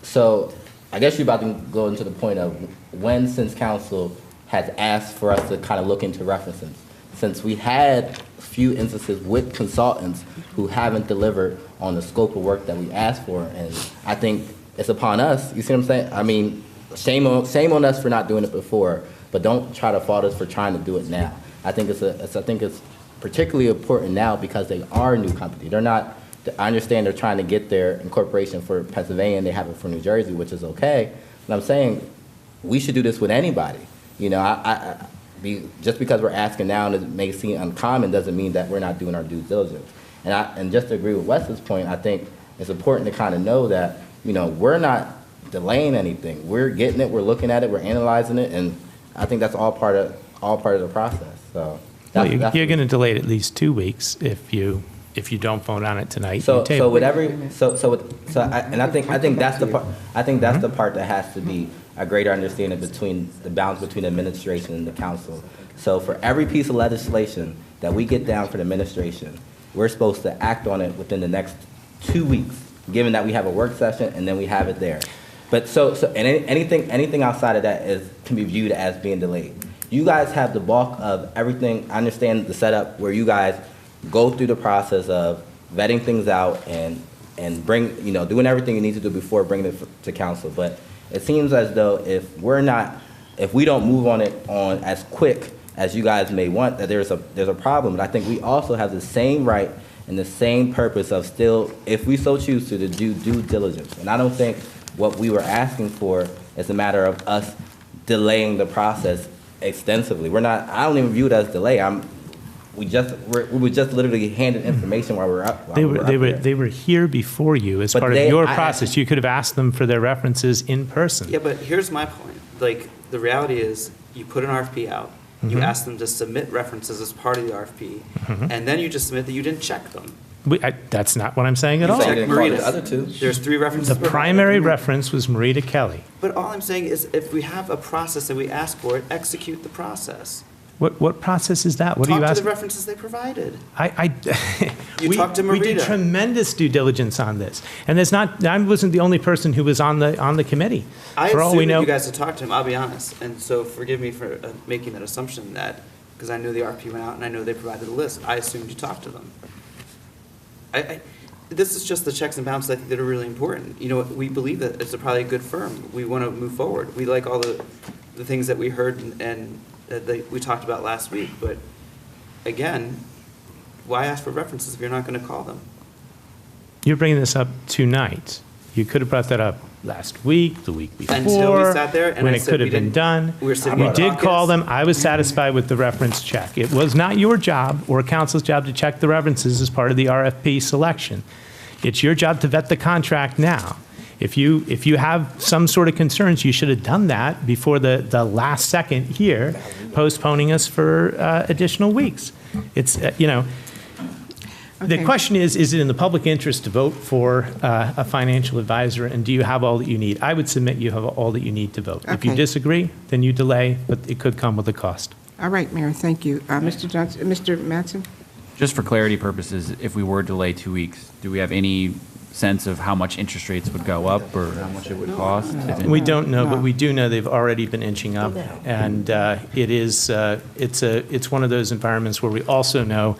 So I guess you're about to go into the point of when, since council has asked for us to kind of look into references, since we had a few instances with consultants who haven't delivered on the scope of work that we asked for, and I think it's upon us. You see what I'm saying? I mean, shame on us for not doing it before, but don't try to fault us for trying to do it now. I think it's particularly important now because they are a new company. They're not. I understand they're trying to get their incorporation for Pennsylvania, and they have it for New Jersey, which is okay. But I'm saying we should do this with anybody. Just because we're asking now and it may seem uncommon doesn't mean that we're not doing our due diligence. And just to agree with Wes's point, I think it's important to kind of know that we're not delaying anything. We're getting it, we're looking at it, we're analyzing it, and I think that's all part of the process. So You're going to delay it at least 2 weeks if you don't vote on it tonight. I think that's the part. I think that's the part that has to be a greater understanding between the balance between administration and the council. So for every piece of legislation that we get down for the administration, we're supposed to act on it within the next 2 weeks, given that we have a work session and then we have it there. But anything outside of that can be viewed as being delayed. You guys have the bulk of everything. I understand the setup where you guys go through the process of vetting things out and bring, doing everything you need to do before bringing it to council. But it seems as though if we don't move on it as quick as you guys may want, that there's a problem. But I think we also have the same right and the same purpose of still, if we so choose to do due diligence. And I don't think what we were asking for is a matter of us delaying the process extensively. I don't even view it as delay. We were just literally handed information while we were up. They were here before you as But part of they- your I- process. You could have asked them for their references in person. Yeah, but here's my point. Like, the reality is, you put an RFP out, you ask them to submit references as part of the RFP, and then you just submit that you didn't check them. That's not what I'm saying at all. saying- didn't call Marita, the other two. There's 3 references. The provided. primary reference was Marita Kelly. But all I'm saying is, if we have a process and we ask for it, execute the process. What process is that? What are you Talk to asking? the references they provided. You we, talked to we did Marita. tremendous due diligence on this, and I wasn't the only person who was on the committee. I For all we assumed that know, you guys had talked to him, I'll be honest, and so forgive me for making that assumption because I knew the RFP went out and I know they provided a list, I assumed you talked to them. This is just the checks and balances I think that are really important. You know, we believe that it's probably a good firm. We want to move forward. We like all the things that we heard and that we talked about last week, but again, why ask for references if you're not going to call them? you're bringing this up tonight. You could have brought that up last week, the week before. Until we sat there and when I it said could we have been didn't- done. we were sitting You in did call caucus. them. I was satisfied with the reference check. It was not your job or council's job to check the references as part of the RFP selection. It's your job to vet the contract now. If you have some sort of concerns, you should have done that before the last second here, postponing us for additional weeks. It's, the Okay. question is it in the public interest to vote for a financial advisor, and do you have all that you need? I would submit you have all that you need to vote. If you Okay. disagree, then you delay, but it could come with a cost. All right, Mayor, thank you. Mr. Johnson, Mr. Mattson? Just for clarity purposes, if we were to delay 2 weeks, do we have any sense of how much interest rates would go up or how much it would cost? We don't know, but No. we do know they've already been inching up. And it's one of those environments where we also know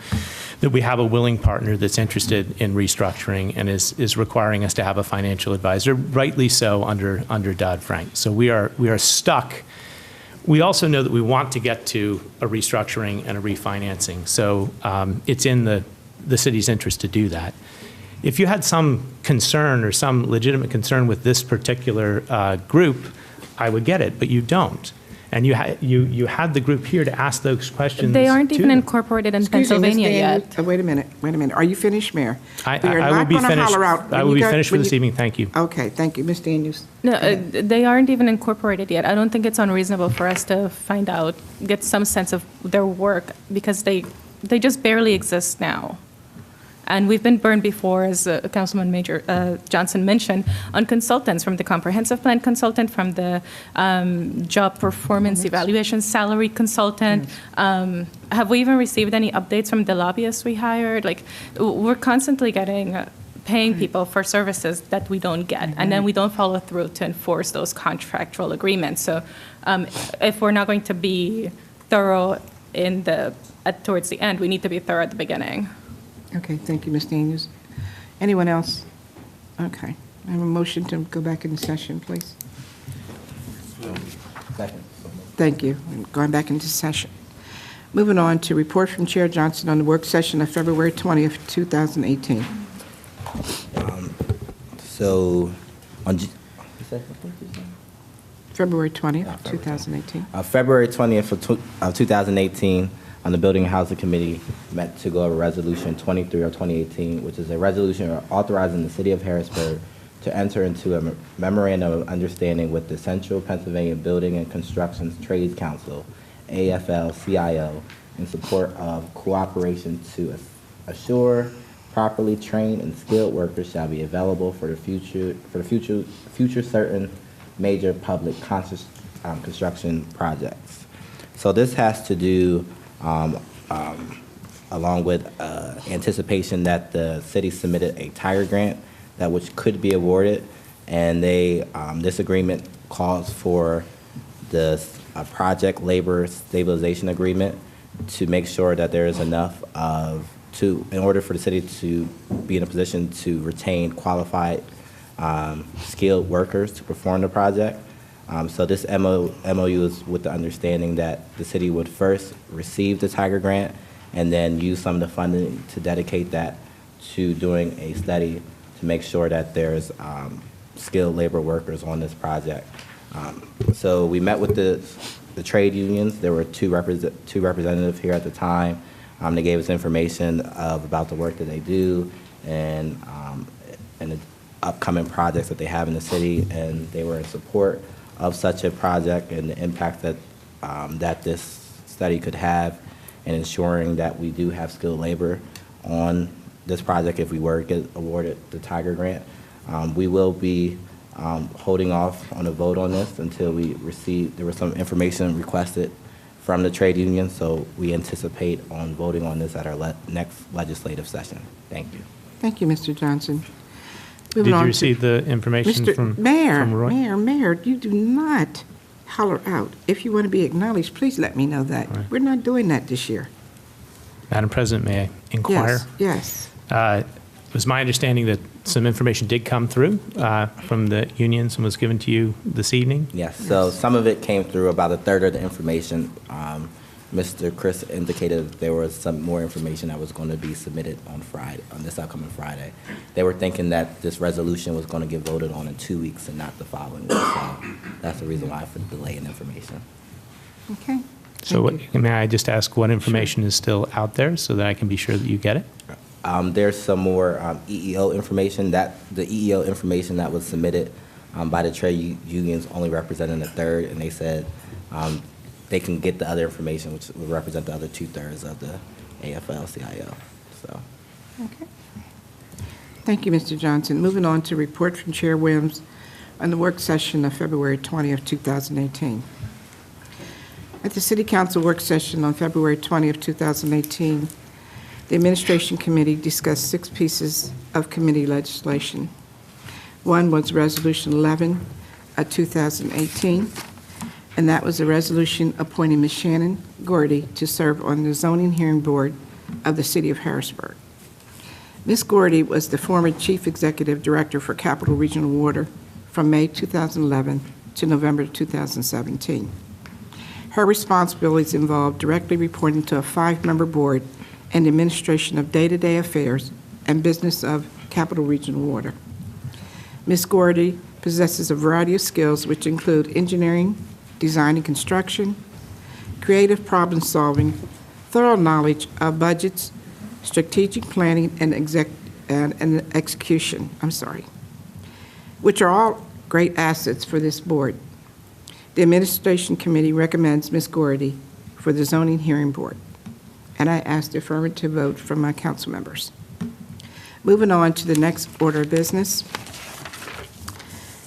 that we have a willing partner that's interested in restructuring and is requiring us to have a financial advisor, rightly so under Dodd-Frank. So we are stuck. We also know that we want to get to a restructuring and a refinancing. So it's in the city's interest to do that. If you had some concern or some legitimate concern with this particular group, I would get it, but you don't. And you had the group here to ask those questions. They aren't to even them. incorporated in Excuse me, Ms. Pennsylvania Daniels. yet. Wait a minute. Are you finished, Mayor? I We are will not be gonna finished. holler out. I When will you be got- finished for when this you- evening. Thank you. Okay, thank you. Ms. Daniels? No, they aren't even incorporated yet. I don't think it's unreasonable for us to find out, get some sense of their work, because they just barely exist now. And we've been burned before, as Councilman Major Johnson mentioned, on consultants, from the comprehensive plan consultant, from the job performance evaluation salary consultant. Have we even received any updates from the lobbyists we hired? Like, we're constantly paying people for services that we don't get, and then we don't follow through to enforce those contractual agreements. So if we're not going to be thorough towards the end, we need to be thorough at the beginning. Okay, thank you, Ms. Daniels. Anyone else? Okay. I have a motion to go back into session, please. Second. Thank you. Going back into session. Moving on to report from Chair Johnson on the work session of February 20th, 2018. So, on February 20th, 2018. February 20th of 2018, on the Building and Housing Committee, met to go over Resolution 23 of 2018, which is a resolution authorizing the City of Harrisburg to enter into a memorandum of understanding with the Central Pennsylvania Building and Construction Trades Council, AFL-CIO, in support of cooperation to assure properly trained and skilled workers shall be available for the future certain major public construction projects. So this has to do along with anticipation that the city submitted a tire grant that which could be awarded, and this agreement calls for the project labor stabilization agreement to make sure that there is enough in order for the city to be in a position to retain qualified skilled workers to perform the project. So this MOU is with the understanding that the city would first receive the Tiger Grant and then use some of the funding to dedicate that to doing a study to make sure that there's skilled labor workers on this project. So we met with the trade unions. There were two representatives here at the time. They gave us information about the work that they do and the upcoming projects that they have in the city, and they were in support of such a project and the impact that that this study could have in ensuring that we do have skilled labor on this project if we were to get awarded the Tiger Grant. We will be holding off on a vote on this until we receive, there was some information requested from the trade union, so we anticipate on voting on this at our next legislative session. Thank you. Thank you, Mr. Johnson. Did Moving you on to- receive the information Mr. from Roy? Mayor, you do not holler out. If you want to be acknowledged, please let me know that. Right. We're not doing that this year. Madam President, may I inquire? Yes. It was my understanding that some information did come through from the unions and was given to you this evening? Yes, so some of it came through, about a third of the information. Mr. Chris indicated there was some more information that was going to be submitted on Friday, on this upcoming Friday. They were thinking that this resolution was going to get voted on in 2 weeks and not the following week. So that's the reason why for the delay in information. Okay. So Thank you. may I just ask what information is still out there so that I can be sure that you get it? There's some more EEO information. That the EEO information that was submitted by the trade unions only represented a third, and they said they can get the other information, which will represent the other 2/3 of the AFL-CIO. So. Okay. Thank you, Mr. Johnson. Moving on to report from Chair Williams on the work session of February 20th, 2018. At the City Council work session on February 20th, 2018, the Administration Committee discussed 6 pieces of committee legislation. One was Resolution 11 of 2018, and that was a resolution appointing Ms. Shannon Gordy to serve on the Zoning Hearing Board of the City of Harrisburg. Ms. Gordy was the former Chief Executive Director for Capital Regional Water from May 2011 to November 2017. Her responsibilities involved directly reporting to a 5-member board and administration of day-to-day affairs and business of Capital Regional Water. Ms. Gordy possesses a variety of skills which include engineering, design and construction, creative problem solving, thorough knowledge of budgets, strategic planning and execution, which are all great assets for this board. The Administration Committee recommends Ms. Gordy for the Zoning Hearing Board, and I ask the affirmative vote from my council members. Moving on to the next order of business.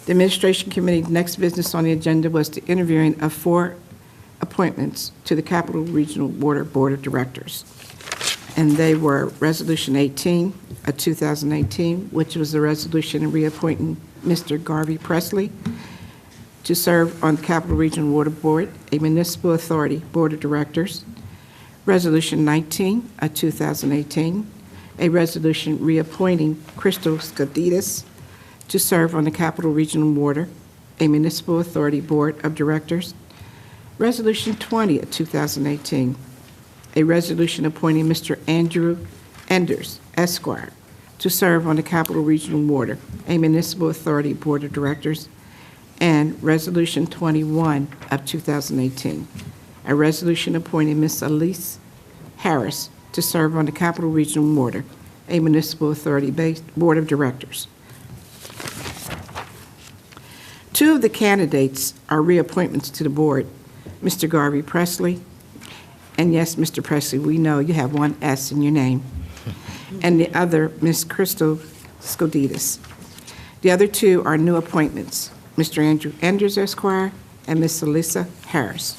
The Administration Committee's next business on the agenda was the interviewing of 4 appointments to the Capital Regional Water Board of Directors. And they were Resolution 18 of 2018, which was the resolution reappointing Mr. Garvey Presley to serve on the Capital Regional Water Board, a municipal authority board of directors. Resolution 19 of 2018, a resolution reappointing Crystal Skouditis to serve on the Capital Regional Water, a municipal authority board of directors. Resolution 20 of 2018, a resolution appointing Mr. Andrew Enders, Esquire, to serve on the Capital Regional Water, a municipal authority board of directors. And Resolution 21 of 2018, a resolution appointing Ms. Elise Harris to serve on the Capital Regional Water, a municipal authority-based board of directors. 2 of the candidates are reappointments to the board, Mr. Garvey Presley, and yes, Mr. Presley, we know you have 1 S in your name, and the other, Ms. Crystal Skouditis. The other 2 are new appointments, Mr. Andrew Enders, Esquire, and Ms. Elisa Harris.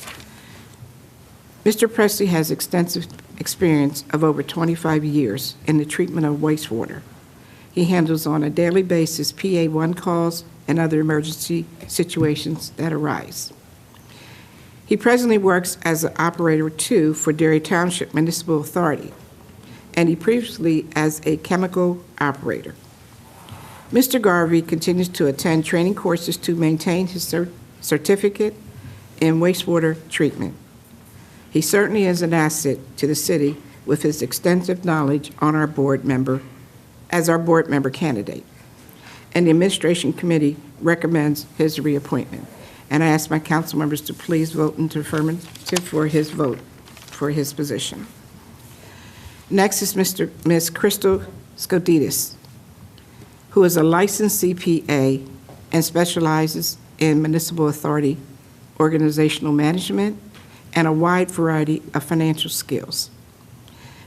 Mr. Presley has extensive experience of over 25 years in the treatment of wastewater. He handles on a daily basis PA1 calls and other emergency situations that arise. He presently works as an operator 2 for Dairy Township Municipal Authority, and he previously as a chemical operator. Mr. Garvey continues to attend training courses to maintain his certificate in wastewater treatment. He certainly is an asset to the city with his extensive knowledge on our board member, as our board member candidate. And the Administration Committee recommends his reappointment. And I ask my council members to please vote into affirmative for his vote for his position. Next is Ms. Crystal Skodidis, who is a licensed CPA and specializes in municipal authority, organizational management, and a wide variety of financial skills.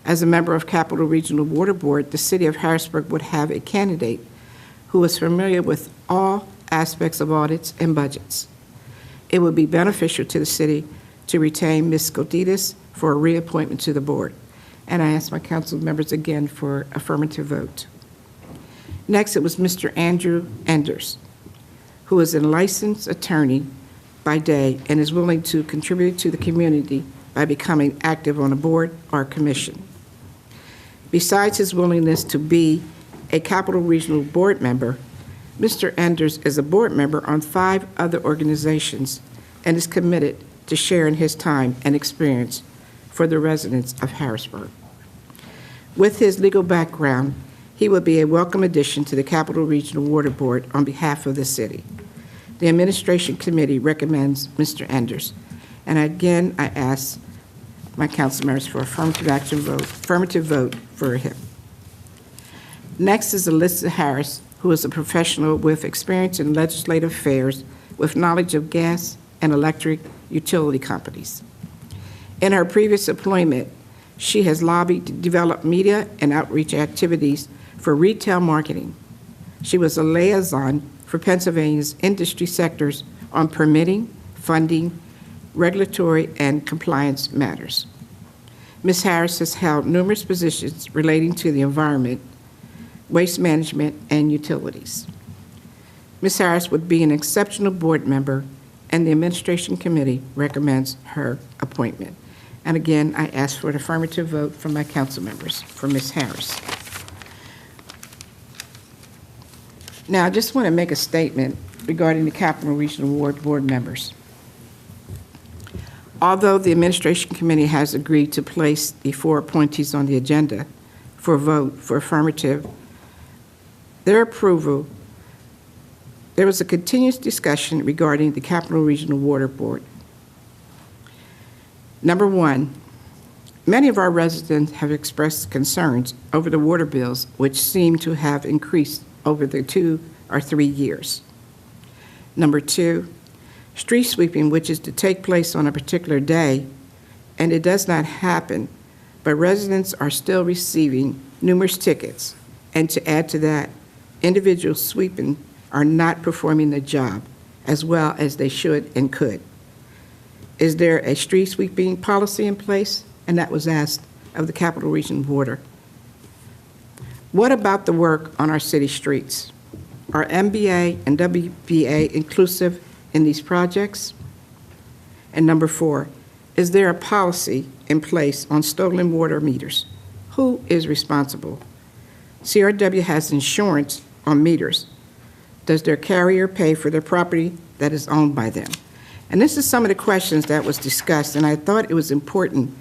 As a member of Capital Regional Water Board, the City of Harrisburg would have a candidate who is familiar with all aspects of audits and budgets. It would be beneficial to the city to retain Ms. Skodidis for a reappointment to the board. And I ask my council members again for affirmative vote. Next, it was Mr. Andrew Enders, who is a licensed attorney by day and is willing to contribute to the community by becoming active on a board or commission. Besides his willingness to be a Capital Regional Board member, Mr. Enders is a board member on 5 other organizations and is committed to sharing his time and experience for the residents of Harrisburg. With his legal background, he would be a welcome addition to the Capital Regional Water Board on behalf of the city. The Administration Committee recommends Mr. Enders. And again, I ask my council members for affirmative vote for him. Next is Alyssa Harris, who is a professional with experience in legislative affairs with knowledge of gas and electric utility companies. In her previous employment, she has lobbied to develop media and outreach activities for retail marketing. She was a liaison for Pennsylvania's industry sectors on permitting, funding, regulatory, and compliance matters. Ms. Harris has held numerous positions relating to the environment, waste management, and utilities. Ms. Harris would be an exceptional board member, and the Administration Committee recommends her appointment. And again, I ask for an affirmative vote from my council members for Ms. Harris. Now, I just want to make a statement regarding the Capital Regional Ward Board members. Although the Administration Committee has agreed to place the 4 appointees on the agenda for a vote for affirmative, their approval, there was a continuous discussion regarding the Capital Regional Water Board. Number one, many of our residents have expressed concerns over the water bills, which seem to have increased over the 2 or 3 years. Number two, street sweeping, which is to take place on a particular day, and it does not happen, but residents are still receiving numerous tickets. And to add to that, individuals sweeping are not performing the job as well as they should and could. Is there a street sweeping policy in place? And that was asked of the Capital Region Board. What about the work on our city streets? Are MBA and WBA inclusive in these projects? And number four, is there a policy in place on stolen water meters? Who is responsible? CRW has insurance on meters. Does their carrier pay for their property that is owned by them? And this is some of the questions that was discussed, and I thought it was important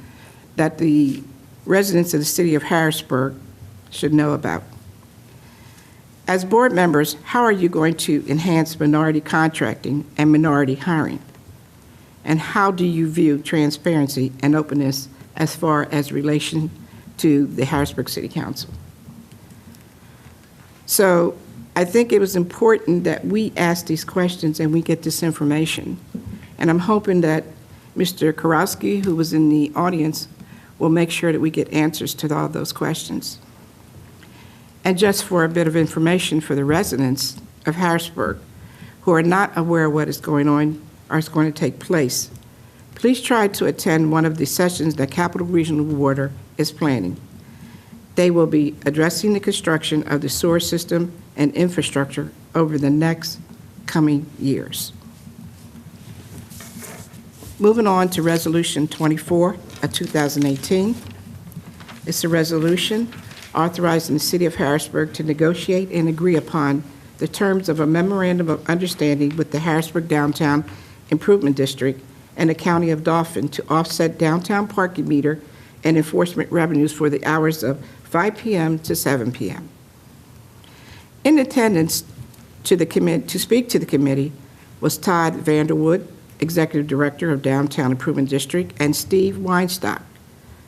that the residents of the city of Harrisburg should know about. As board members, how are you going to enhance minority contracting and minority hiring? And how do you view transparency and openness as far as relation to the Harrisburg City Council? So I think it was important that we ask these questions and we get this information. And I'm hoping that Mr. Karowski, who was in the audience, will make sure that we get answers to all those questions. And just for a bit of information for the residents of Harrisburg who are not aware of what is going on or is going to take place, please try to attend one of the sessions that Capital Regional Water is planning. They will be addressing the construction of the sewer system and infrastructure over the next coming years. Moving on to Resolution 24 of 2018. It's a resolution authorizing the City of Harrisburg to negotiate and agree upon the terms of a memorandum of understanding with the Harrisburg Downtown Improvement District and the County of Dauphin to offset downtown parking meter and enforcement revenues for the hours of 5 p.m. to 7 p.m. In attendance to speak to the committee was Todd Vanderwood, Executive Director of Downtown Improvement District, and Steve Weinstock,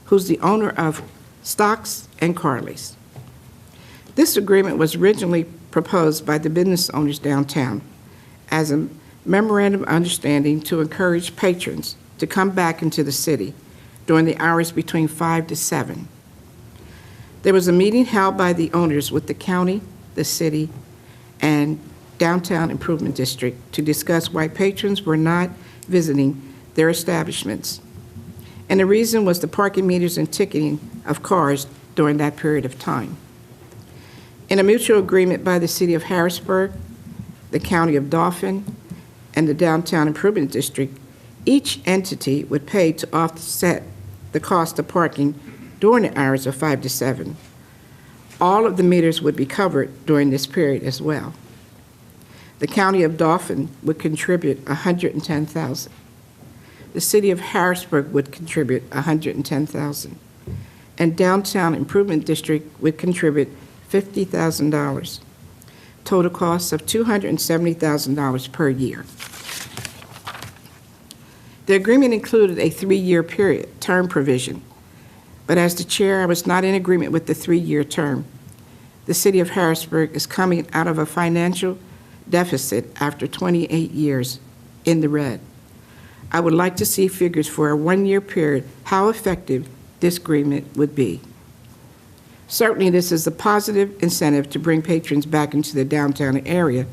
who's the owner of Stocks and Carly's. This agreement was originally proposed by the business owners downtown as a memorandum of understanding to encourage patrons to come back into the city during the hours between 5 to 7. There was a meeting held by the owners with the county, the city, and Downtown Improvement District to discuss why patrons were not visiting their establishments. And the reason was the parking meters and ticketing of cars during that period of time. In a mutual agreement by the City of Harrisburg, the County of Dauphin, and the Downtown Improvement District, each entity would pay to offset the cost of parking during the hours of 5 to 7. All of the meters would be covered during this period as well. The County of Dauphin would contribute $110,000. The City of Harrisburg would contribute $110,000. And Downtown Improvement District would contribute $50,000. Total costs of $270,000 per year. The agreement included a 3-year term provision, but as the chair, I was not in agreement with the 3-year term. The City of Harrisburg is coming out of a financial deficit after 28 years in the red. I would like to see figures for a 1-year period, how effective this agreement would be. Certainly, this is a positive incentive to bring patrons back into the downtown area,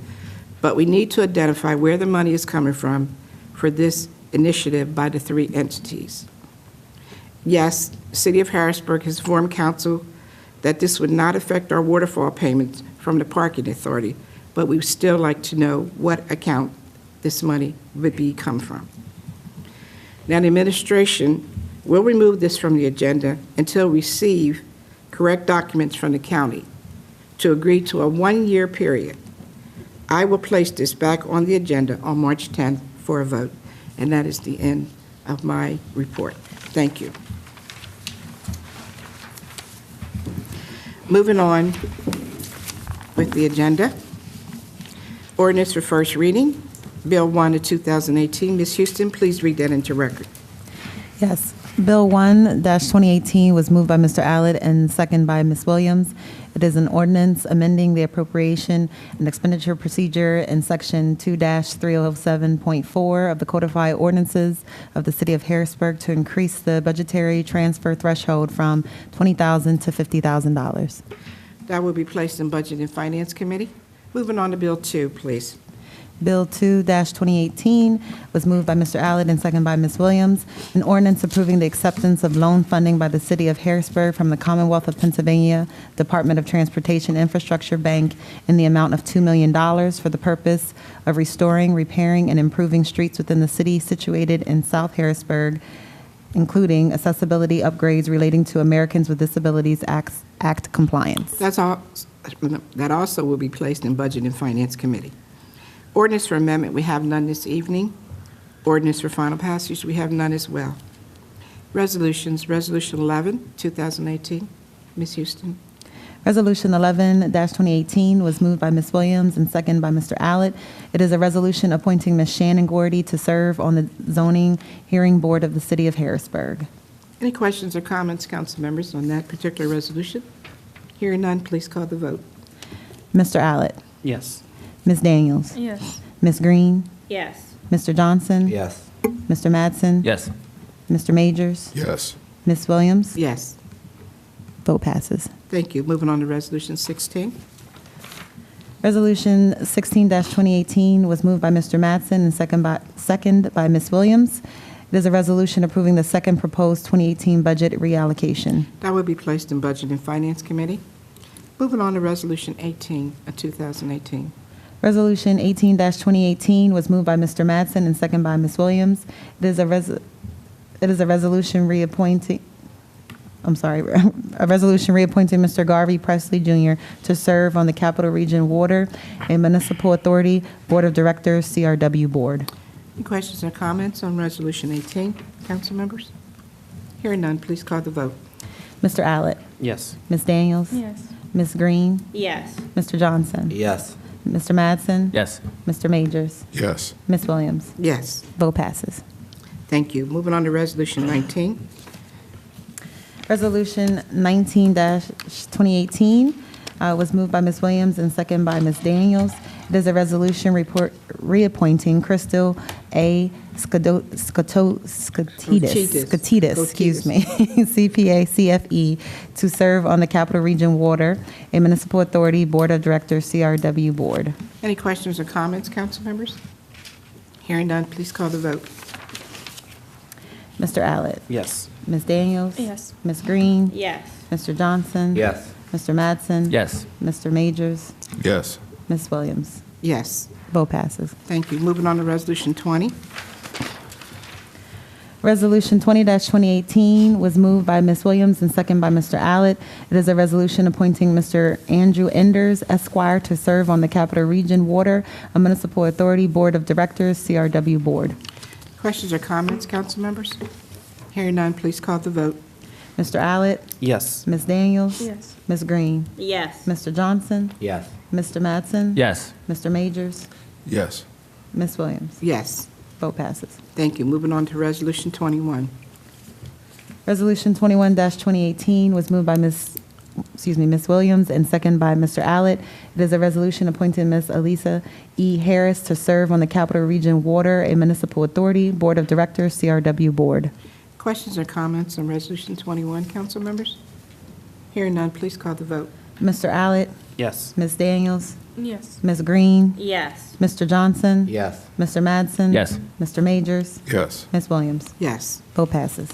but we need to identify where the money is coming from for this initiative by the 3 entities. Yes, City of Harrisburg has informed council that this would not affect our waterfall payments from the parking authority, but we would still like to know what account this money would come from. Now, the administration will remove this from the agenda until we receive correct documents from the county to agree to a 1-year period. I will place this back on the agenda on March 10th for a vote, and that is the end of my report. Thank you. Moving on with the agenda. Ordinance for first reading, Bill 1 of 2018. Ms. Houston, please read that into record. Yes. Bill 1-2018 was moved by Mr. Allett and second by Ms. Williams. It is an ordinance amending the appropriation and expenditure procedure in Section 2-3007.4 of the Codified Ordinances of the City of Harrisburg to increase the budgetary transfer threshold from $20,000 to $50,000. That will be placed in Budget and Finance Committee. Moving on to Bill 2, please. Bill 2-2018 was moved by Mr. Allett and second by Ms. Williams. An ordinance approving the acceptance of loan funding by the City of Harrisburg from the Commonwealth of Pennsylvania Department of Transportation Infrastructure Bank in the amount of $2 million for the purpose of restoring, repairing, and improving streets within the city situated in South Harrisburg, including accessibility upgrades relating to Americans with Disabilities Act compliance. That also will be placed in Budget and Finance Committee. Ordinance for amendment, we have none this evening. Ordinance for final passage, we have none as well. Resolutions, Resolution 11, 2018. Ms. Houston. Resolution 11-2018 was moved by Ms. Williams and second by Mr. Allett. It is a resolution appointing Ms. Shannon Gordy to serve on the Zoning Hearing Board of the City of Harrisburg. Any questions or comments, council members, on that particular resolution? Hearing none, please call the vote. Mr. Allett. Yes. Ms. Daniels. Yes. Ms. Green. Yes. Mr. Johnson. Yes. Mr. Madsen. Yes. Mr. Majors. Yes. Ms. Williams. Yes. Vote passes. Thank you. Moving on to Resolution 16. Resolution 16-2018 was moved by Mr. Madsen and second by Ms. Williams. It is a resolution approving the second proposed 2018 budget reallocation. That will be placed in Budget and Finance Committee. Moving on to Resolution 18 of 2018. Resolution 18-2018 was moved by Mr. Madsen and second by Ms. Williams. It is a resolution reappointing. a resolution reappointing Mr. Garvey Presley Jr. to serve on the Capital Region Water and Municipal Authority Board of Directors, CRW Board. Any questions or comments on Resolution 18? Council members? Hearing none, please call the vote. Mr. Allett? Yes. Ms. Daniels? Yes. Ms. Green? Yes. Mr. Johnson? Yes. Mr. Madsen? Yes. Mr. Majors? Yes. Ms. Williams? Yes. Vote passes. Thank you. Moving on to Resolution 19. Resolution 19-2018 was moved by Ms. Williams and second by Ms. Daniels. It is a resolution reappointing Crystal A. Skotidis, excuse me, CPA CFE, to serve on the Capital Region Water and Municipal Authority Board of Directors, CRW Board. Any questions or comments, council members? Hearing none, please call the vote. Mr. Allett? Yes. Ms. Daniels? Yes. Ms. Green? Yes. Mr. Johnson? Yes. Mr. Madsen? Yes. Mr. Majors? Yes. Ms. Williams? Yes. Vote passes. Thank you. Moving on to Resolution 20. Resolution 20-2018 was moved by Ms. Williams and second by Mr. Allett. It is a resolution appointing Mr. Andrew Enders, Esquire, to serve on the Capital Region Water and Municipal Authority Board of Directors, CRW Board. Questions or comments, council members? Hearing none, please call the vote. Mr. Allett? Yes. Ms. Daniels? Yes. Ms. Green? Yes. Mr. Johnson? Yes. Mr. Madsen? Yes. Mr. Majors? Yes. Ms. Williams? Yes. Vote passes. Thank you. Moving on to Resolution 21. Resolution 21-2018 was moved by Ms. Williams and second by Mr. Allett. It is a resolution appointing Ms. Elisa E. Harris to serve on the Capital Region Water and Municipal Authority Board of Directors, CRW Board. Questions or comments on Resolution 21, council members? Hearing none, please call the vote. Mr. Allett? Yes. Ms. Daniels? Yes. Ms. Green? Yes. Mr. Johnson? Yes. Mr. Madsen? Yes. Mr. Majors? Yes. Ms. Williams? Yes. Vote passes.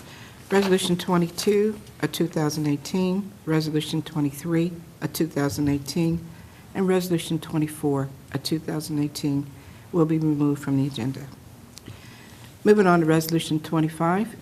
Resolution 22, 2018, Resolution 23, 2018, and Resolution 24, 2018 will be removed from the agenda. Moving on to Resolution 25.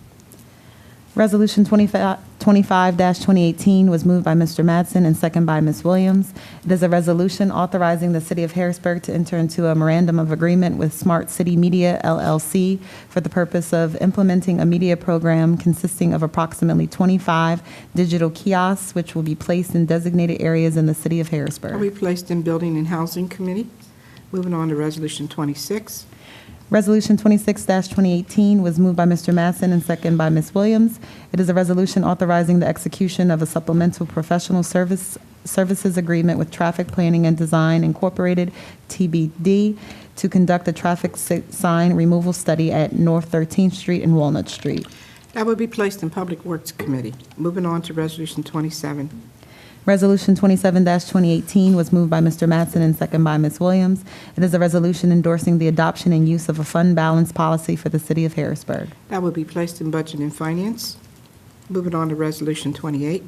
Resolution 25-2018 was moved by Mr. Madsen and second by Ms. Williams. It is a resolution authorizing the City of Harrisburg to enter into a memorandum of agreement with Smart City Media, LLC, for the purpose of implementing a media program consisting of approximately 25 digital kiosks, which will be placed in designated areas in the City of Are we Harrisburg. placed in Building and Housing Committee? Moving on to Resolution 26. Resolution 26-2018 was moved by Mr. Madsen and second by Ms. Williams. It is a resolution authorizing the execution of a supplemental professional services agreement with Traffic Planning and Design Incorporated, TBD, to conduct a traffic sign removal study at North 13th Street and Walnut Street. That will be placed in Public Works Committee. Moving on to Resolution 27. Resolution 27-2018 was moved by Mr. Madsen and second by Ms. Williams. It is a resolution endorsing the adoption and use of a fund balance policy for the City of Harrisburg. That will be placed in Budget and Finance. Moving on to Resolution 28.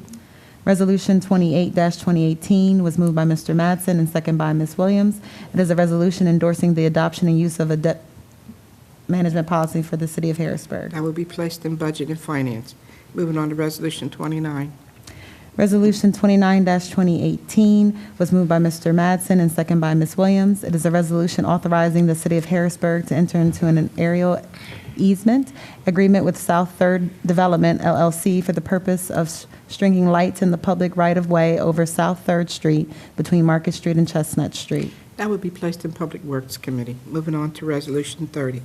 Resolution 28-2018 was moved by Mr. Madsen and second by Ms. Williams. It is a resolution endorsing the adoption and use of a debt management policy for the City of Harrisburg. That will be placed in Budget and Finance. Moving on to Resolution 29. Resolution 29-2018 was moved by Mr. Madsen and second by Ms. Williams. It is a resolution authorizing the City of Harrisburg to enter into an aerial easement agreement with South Third Development, LLC, for the purpose of stringing lights in the public right-of-way over South Third Street between Market Street and Chestnut Street. That will be placed in Public Works Committee. Moving on to Resolution 30.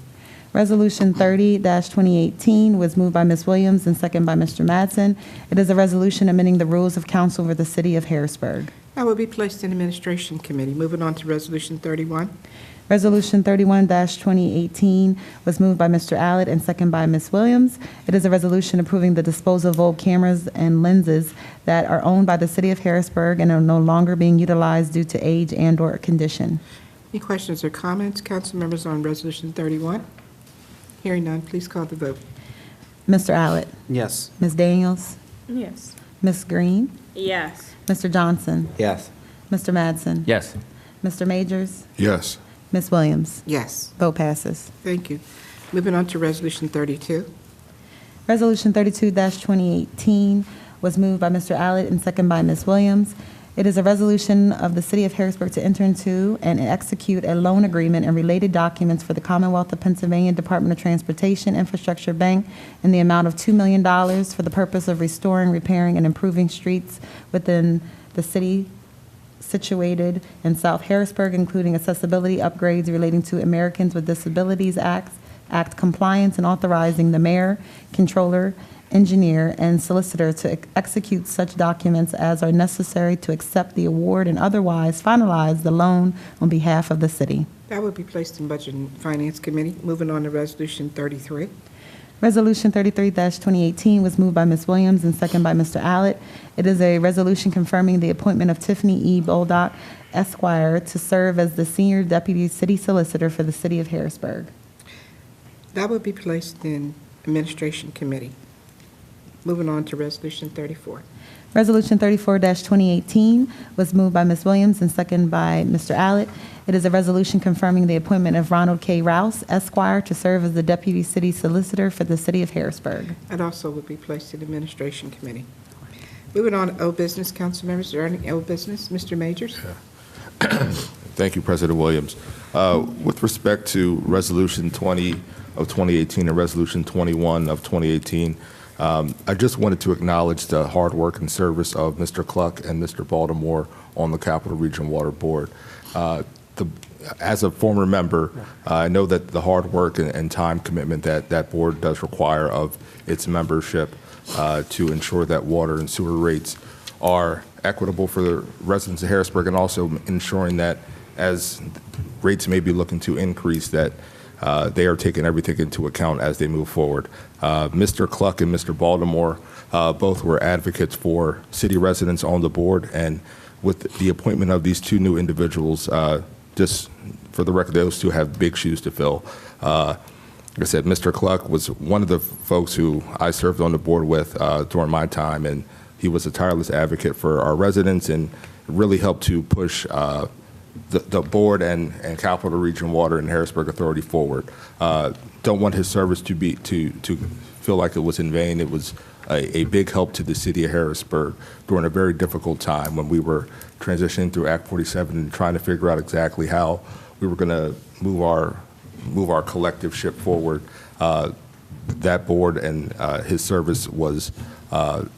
Resolution 30-2018 was moved by Ms. Williams and second by Mr. Madsen. It is a resolution amending the rules of council for the City of Harrisburg. That will be placed in Administration Committee. Moving on to Resolution 31. Resolution 31-2018 was moved by Mr. Allett and second by Ms. Williams. It is a resolution approving the disposal of old cameras and lenses that are owned by the City of Harrisburg and are no longer being utilized due to age and/or condition. Any questions or comments, council members, on Resolution 31? Hearing none, please call the vote. Mr. Allett? Yes. Ms. Daniels? Yes. Ms. Green? Yes. Mr. Johnson? Yes. Mr. Madsen? Yes. Mr. Majors? Yes. Ms. Williams? Yes. Vote passes. Thank you. Moving on to Resolution 32. Resolution 32-2018 was moved by Mr. Allett and second by Ms. Williams. It is a resolution of the City of Harrisburg to enter into and execute a loan agreement and related documents for the Commonwealth of Pennsylvania Department of Transportation Infrastructure Bank in the amount of $2 million for the purpose of restoring, repairing, and improving streets within the city situated in South Harrisburg, including accessibility upgrades relating to Americans with Disabilities Act compliance, and authorizing the mayor, controller, engineer, and solicitor to execute such documents as are necessary to accept the award and otherwise finalize the loan on behalf of the city. That will be placed in Budget and Finance Committee. Moving on to Resolution 33. Resolution 33-2018 was moved by Ms. Williams and second by Mr. Allett. It is a resolution confirming the appointment of Tiffany E. Boldock, Esquire, to serve as the Senior Deputy City Solicitor for the City of Harrisburg. That will be placed in Administration Committee. Moving on to Resolution 34. Resolution 34-2018 was moved by Ms. Williams and second by Mr. Allett. It is a resolution confirming the appointment of Ronald K. Rouse, Esquire, to serve as the Deputy City Solicitor for the City of Harrisburg. That also will be placed in Administration Committee. Moving on to old business, council members. Is there any old business? Mr. Majors? Thank you, President Williams. With respect to Resolution 20 of 2018 and Resolution 21 of 2018, I just wanted to acknowledge the hard work and service of Mr. Cluck and Mr. Baltimore on the Capital Region Water Board. As a former member, I know that the hard work and time commitment that that board does require of its membership to ensure that water and sewer rates are equitable for the residents of Harrisburg, and also ensuring that as rates may be looking to increase, that they are taking everything into account as they move forward. Mr. Cluck and Mr. Baltimore both were advocates for city residents on the board, and with the appointment of these two new individuals, just for the record, those two have big shoes to fill. Like I said, Mr. Cluck was one of the folks who I served on the board with during my time, and he was a tireless advocate for our residents and really helped to push the board and Capital Region Water and Harrisburg Authority forward. Don't want his service to feel like it was in vain. It was a big help to the city of Harrisburg during a very difficult time when we were transitioning through Act 47 and trying to figure out exactly how we were going to move our collective ship forward. That board and his service was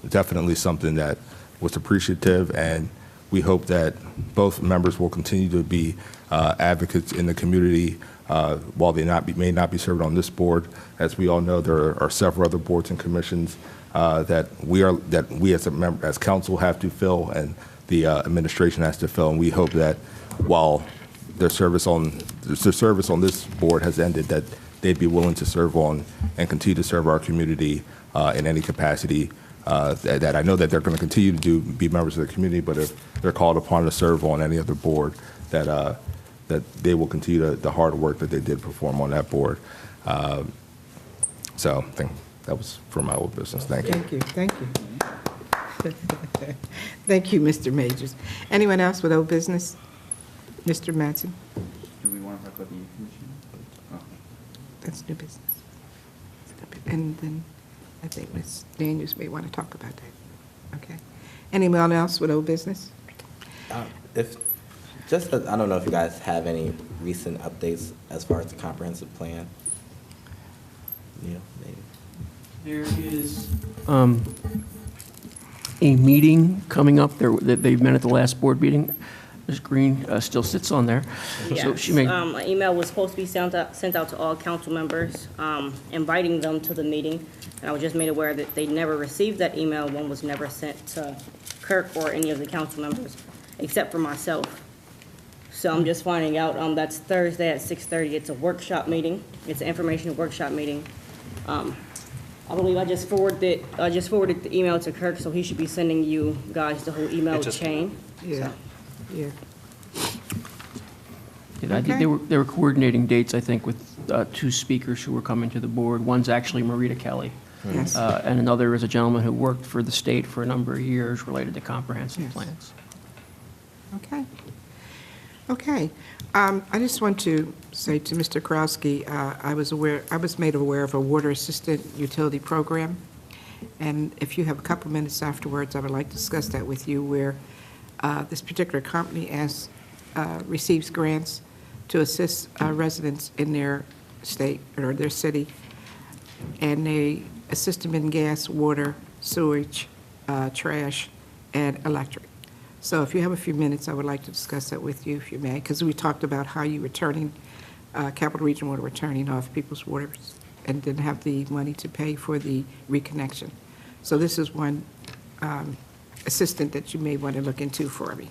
definitely something that was appreciative, and we hope that both members will continue to be advocates in the community while they may not be served on this board. As we all know, there are several other boards and commissions that we as council have to fill, and the administration has to fill. And we hope that while their service on this board has ended, that they'd be willing to serve on and continue to serve our community in any capacity. That I know that they're going to continue to be members of the community, but if they're called upon to serve on any other board, that they will continue the hard work that they did perform on that board. So I think that was for my old business. Thank you. Thank you. Thank you. Thank you, Mr. Majors. Anyone else with old business? Mr. Mattson? Do we want to talk about the commission? Oh. That's new business. And then I think Ms. Daniels may want to talk about that. Okay. Anyone else with old business? I don't know if you guys have any recent updates as far as the comprehensive plan. Yeah, maybe. There is a meeting coming up there that they met at the last board meeting. Ms. Green still sits on there. So she may. An email was supposed to be sent out to all council members, inviting them to the meeting. And I was just made aware that they never received that email. One was never sent to Kirk or any of the council members, except for myself. So I'm just finding out, that's Thursday at 6:30. It's a workshop meeting. It's an informational workshop meeting. I believe I just forwarded the email to Kirk, so he should be sending you guys the whole email chain. Yeah. So. Yeah. I think they were coordinating dates, I think, with two speakers who were coming to the board. One's actually Marita Kelly. Yes. And another is a gentleman who worked for the state for a number of years related to comprehensive plans. Okay. Okay. I just want to say to Mr. Krowski, I was made aware of a water assistant utility program, And if you have a couple minutes afterwards, I would like to discuss that with you, where this particular company receives grants to assist residents in their state or their city, and they assist them in gas, water, sewage, trash, and electric. So if you have a few minutes, I would like to discuss that with you, if you may, because we talked about how you were turning, Capital Region Water were turning off people's waters and didn't have the money to pay for the reconnection. So this is one assistant that you may want to look into for me,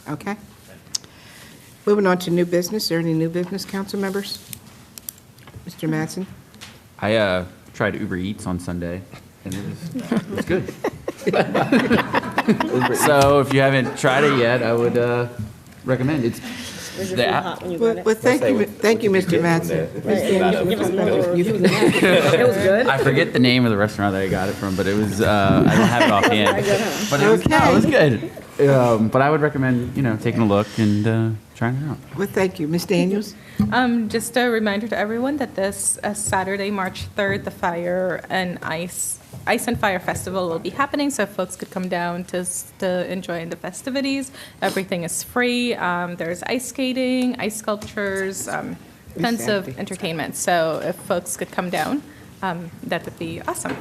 okay? Moving on to new business. Are there any new business, council members? Mr. Mattson? I tried Uber Eats on Sunday, and it was good. So if you haven't tried it yet, I would recommend it. Was your The food app- hot when you Well, got it? thank you, Mr. Mattson. Give us more of a review than that. It was good? I forget the name of the restaurant that I got it from, but it was, I don't have it offhand. But it was, no, it was good. But I would recommend, taking a look and trying it out. Well, thank you. Ms. Daniels? Just a reminder to everyone that this Saturday, March 3rd, the Fire and Ice and Fire Festival will be happening, so if folks could come down to enjoy the festivities. Everything is free. There's ice skating, ice sculptures, tons of entertainment. So if folks could come down, that would be awesome.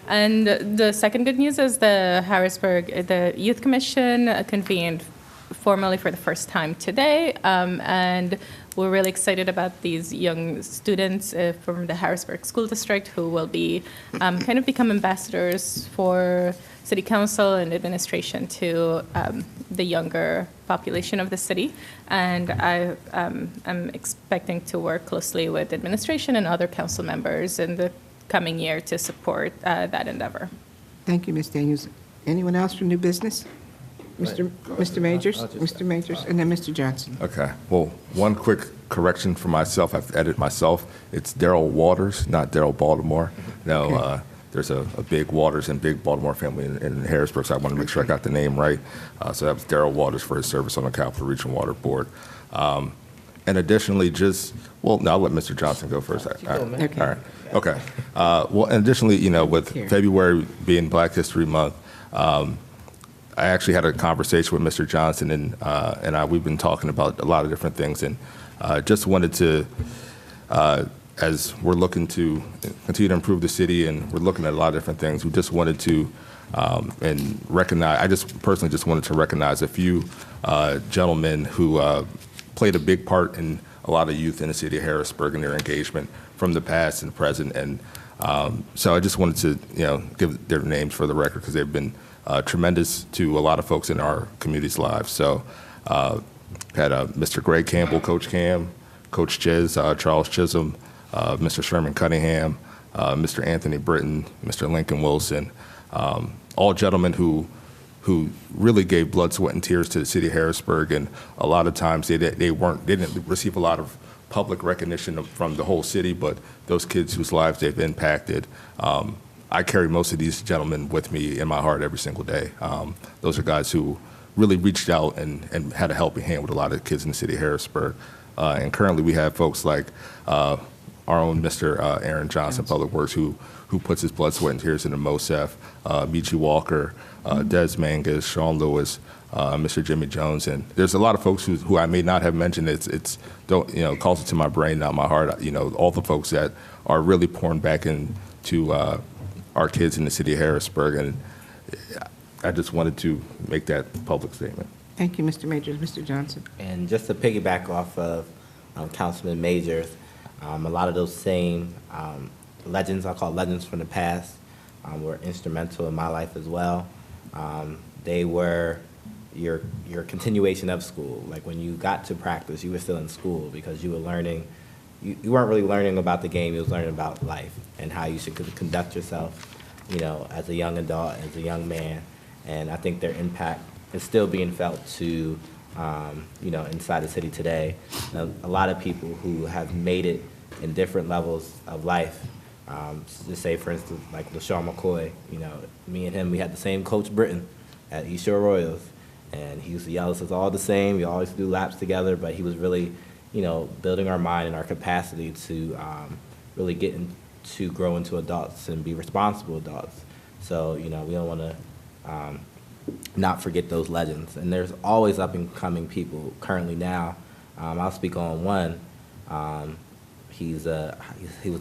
And the second good news is the Youth Commission convened formally for the first time today, and we're really excited about these young students from the Harrisburg School District who will be kind of become ambassadors for City Council and administration to the younger population of the city. And I am expecting to work closely with administration and other council members in the coming year to support that endeavor. Thank you, Ms. Daniels. Anyone else for new business? Mr. Majors, and then Mr. Johnson. Okay. Well, one quick correction for myself. I've edited myself. It's Daryl Waters, not Daryl Baltimore. No, there's a big Waters and big Baltimore family in Harrisburg, so I want to make sure I got the name right. So that was Daryl Waters for his service on the Capital Region Water Board. And additionally, I'll let Mr. Johnson go first. All right. Okay. Well, and additionally, with February being Black History Month, I actually had a conversation with Mr. Johnson, and we've been talking about a lot of different things, and just wanted to, as we're looking to continue to improve the city, and we're looking at a lot of different things, we just wanted to and recognize. I just personally just wanted to recognize a few gentlemen who played a big part in a lot of youth in the city of Harrisburg and their engagement from the past and present, and so I just wanted to give their names for the record because they've been tremendous to a lot of folks in our community's lives. So had Mr. Greg Campbell, Coach Cam, Coach Chiz, Charles Chisholm, Mr. Sherman Cunningham, Mr. Anthony Britton, Mr. Lincoln Wilson, all gentlemen who really gave blood, sweat, and tears to the city of Harrisburg, and a lot of times they didn't receive a lot of public recognition from the whole city, but those kids whose lives they've impacted, I carry most of these gentlemen with me in my heart every single day. Those are guys who really reached out and had a helping hand with a lot of kids in the city of Harrisburg. And currently we have folks like our own Mr. Aaron Johnson, Public Works, who puts his blood, sweat, and tears into MOSEF, Michi Walker, Des Mangas, Sean Lewis, Mr. Jimmy Jones, and there's a lot of folks who I may not have mentioned. It's calls it to my brain, not my heart. All the folks that are really pouring back into our kids in the city of Harrisburg, and I just wanted to make that public statement. Thank you, Mr. Majors. Mr. Johnson. And just to piggyback off of Councilman Majors, a lot of those same legends, I'll call legends from the past, were instrumental in my life as well. They were your continuation of school. Like when you got to practice, you were still in school because you were learning. You weren't really learning about the game, you was learning about life and how you should conduct yourself, as a young adult, as a young man. And I think their impact is still being felt to, inside the city today. A lot of people who have made it in different levels of life. Just say, for instance, like LaShawn McCoy, me and him, we had the same Coach Britton at East Shore Royals. And he used to yell at us all the same. We always do laps together, but he was really, building our mind and our capacity to really get to grow into adults and be responsible adults. So, you know, we don't want to not forget those legends. And there's always up and coming people currently now. I'll speak on one. He was a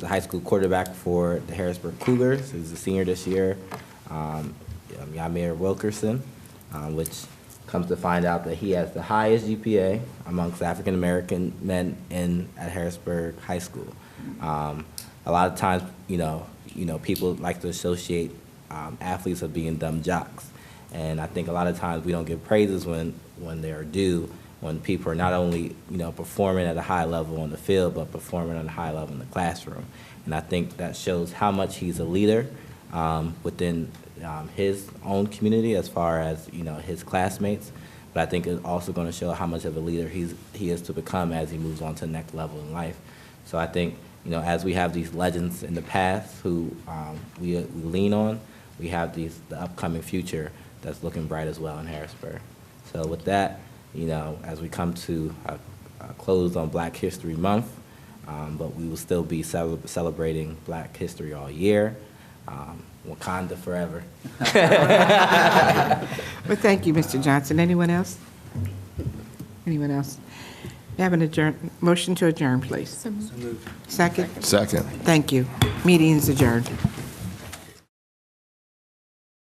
high school quarterback for the Harrisburg Cougars. He's a senior this year. Yamir Wilkerson, which comes to find out that he has the highest GPA amongst African American men at Harrisburg High School. A lot of times, you know, people like to associate athletes of being dumb jocks, and I think a lot of times we don't give praises when they are due. When people are not only, you know, performing at a high level on the field, but performing at a high level in the classroom. And I think that shows how much he's a leader within his own community as far as, you know, his classmates. But I think it's also going to show how much of a leader he is to become as he moves on to the next level in life. So I think, you know, as we have these legends in the past who we lean on, we have the upcoming future that's looking bright as well in Harrisburg. So with that, you know, as we come to a close on Black History Month, but we will still be celebrating Black history all year. Wakanda forever. Well, thank you, Mr. Johnson. Anyone else? Anyone else? We have an motion to adjourn, please. Second? Second. Thank you. Meeting is adjourned.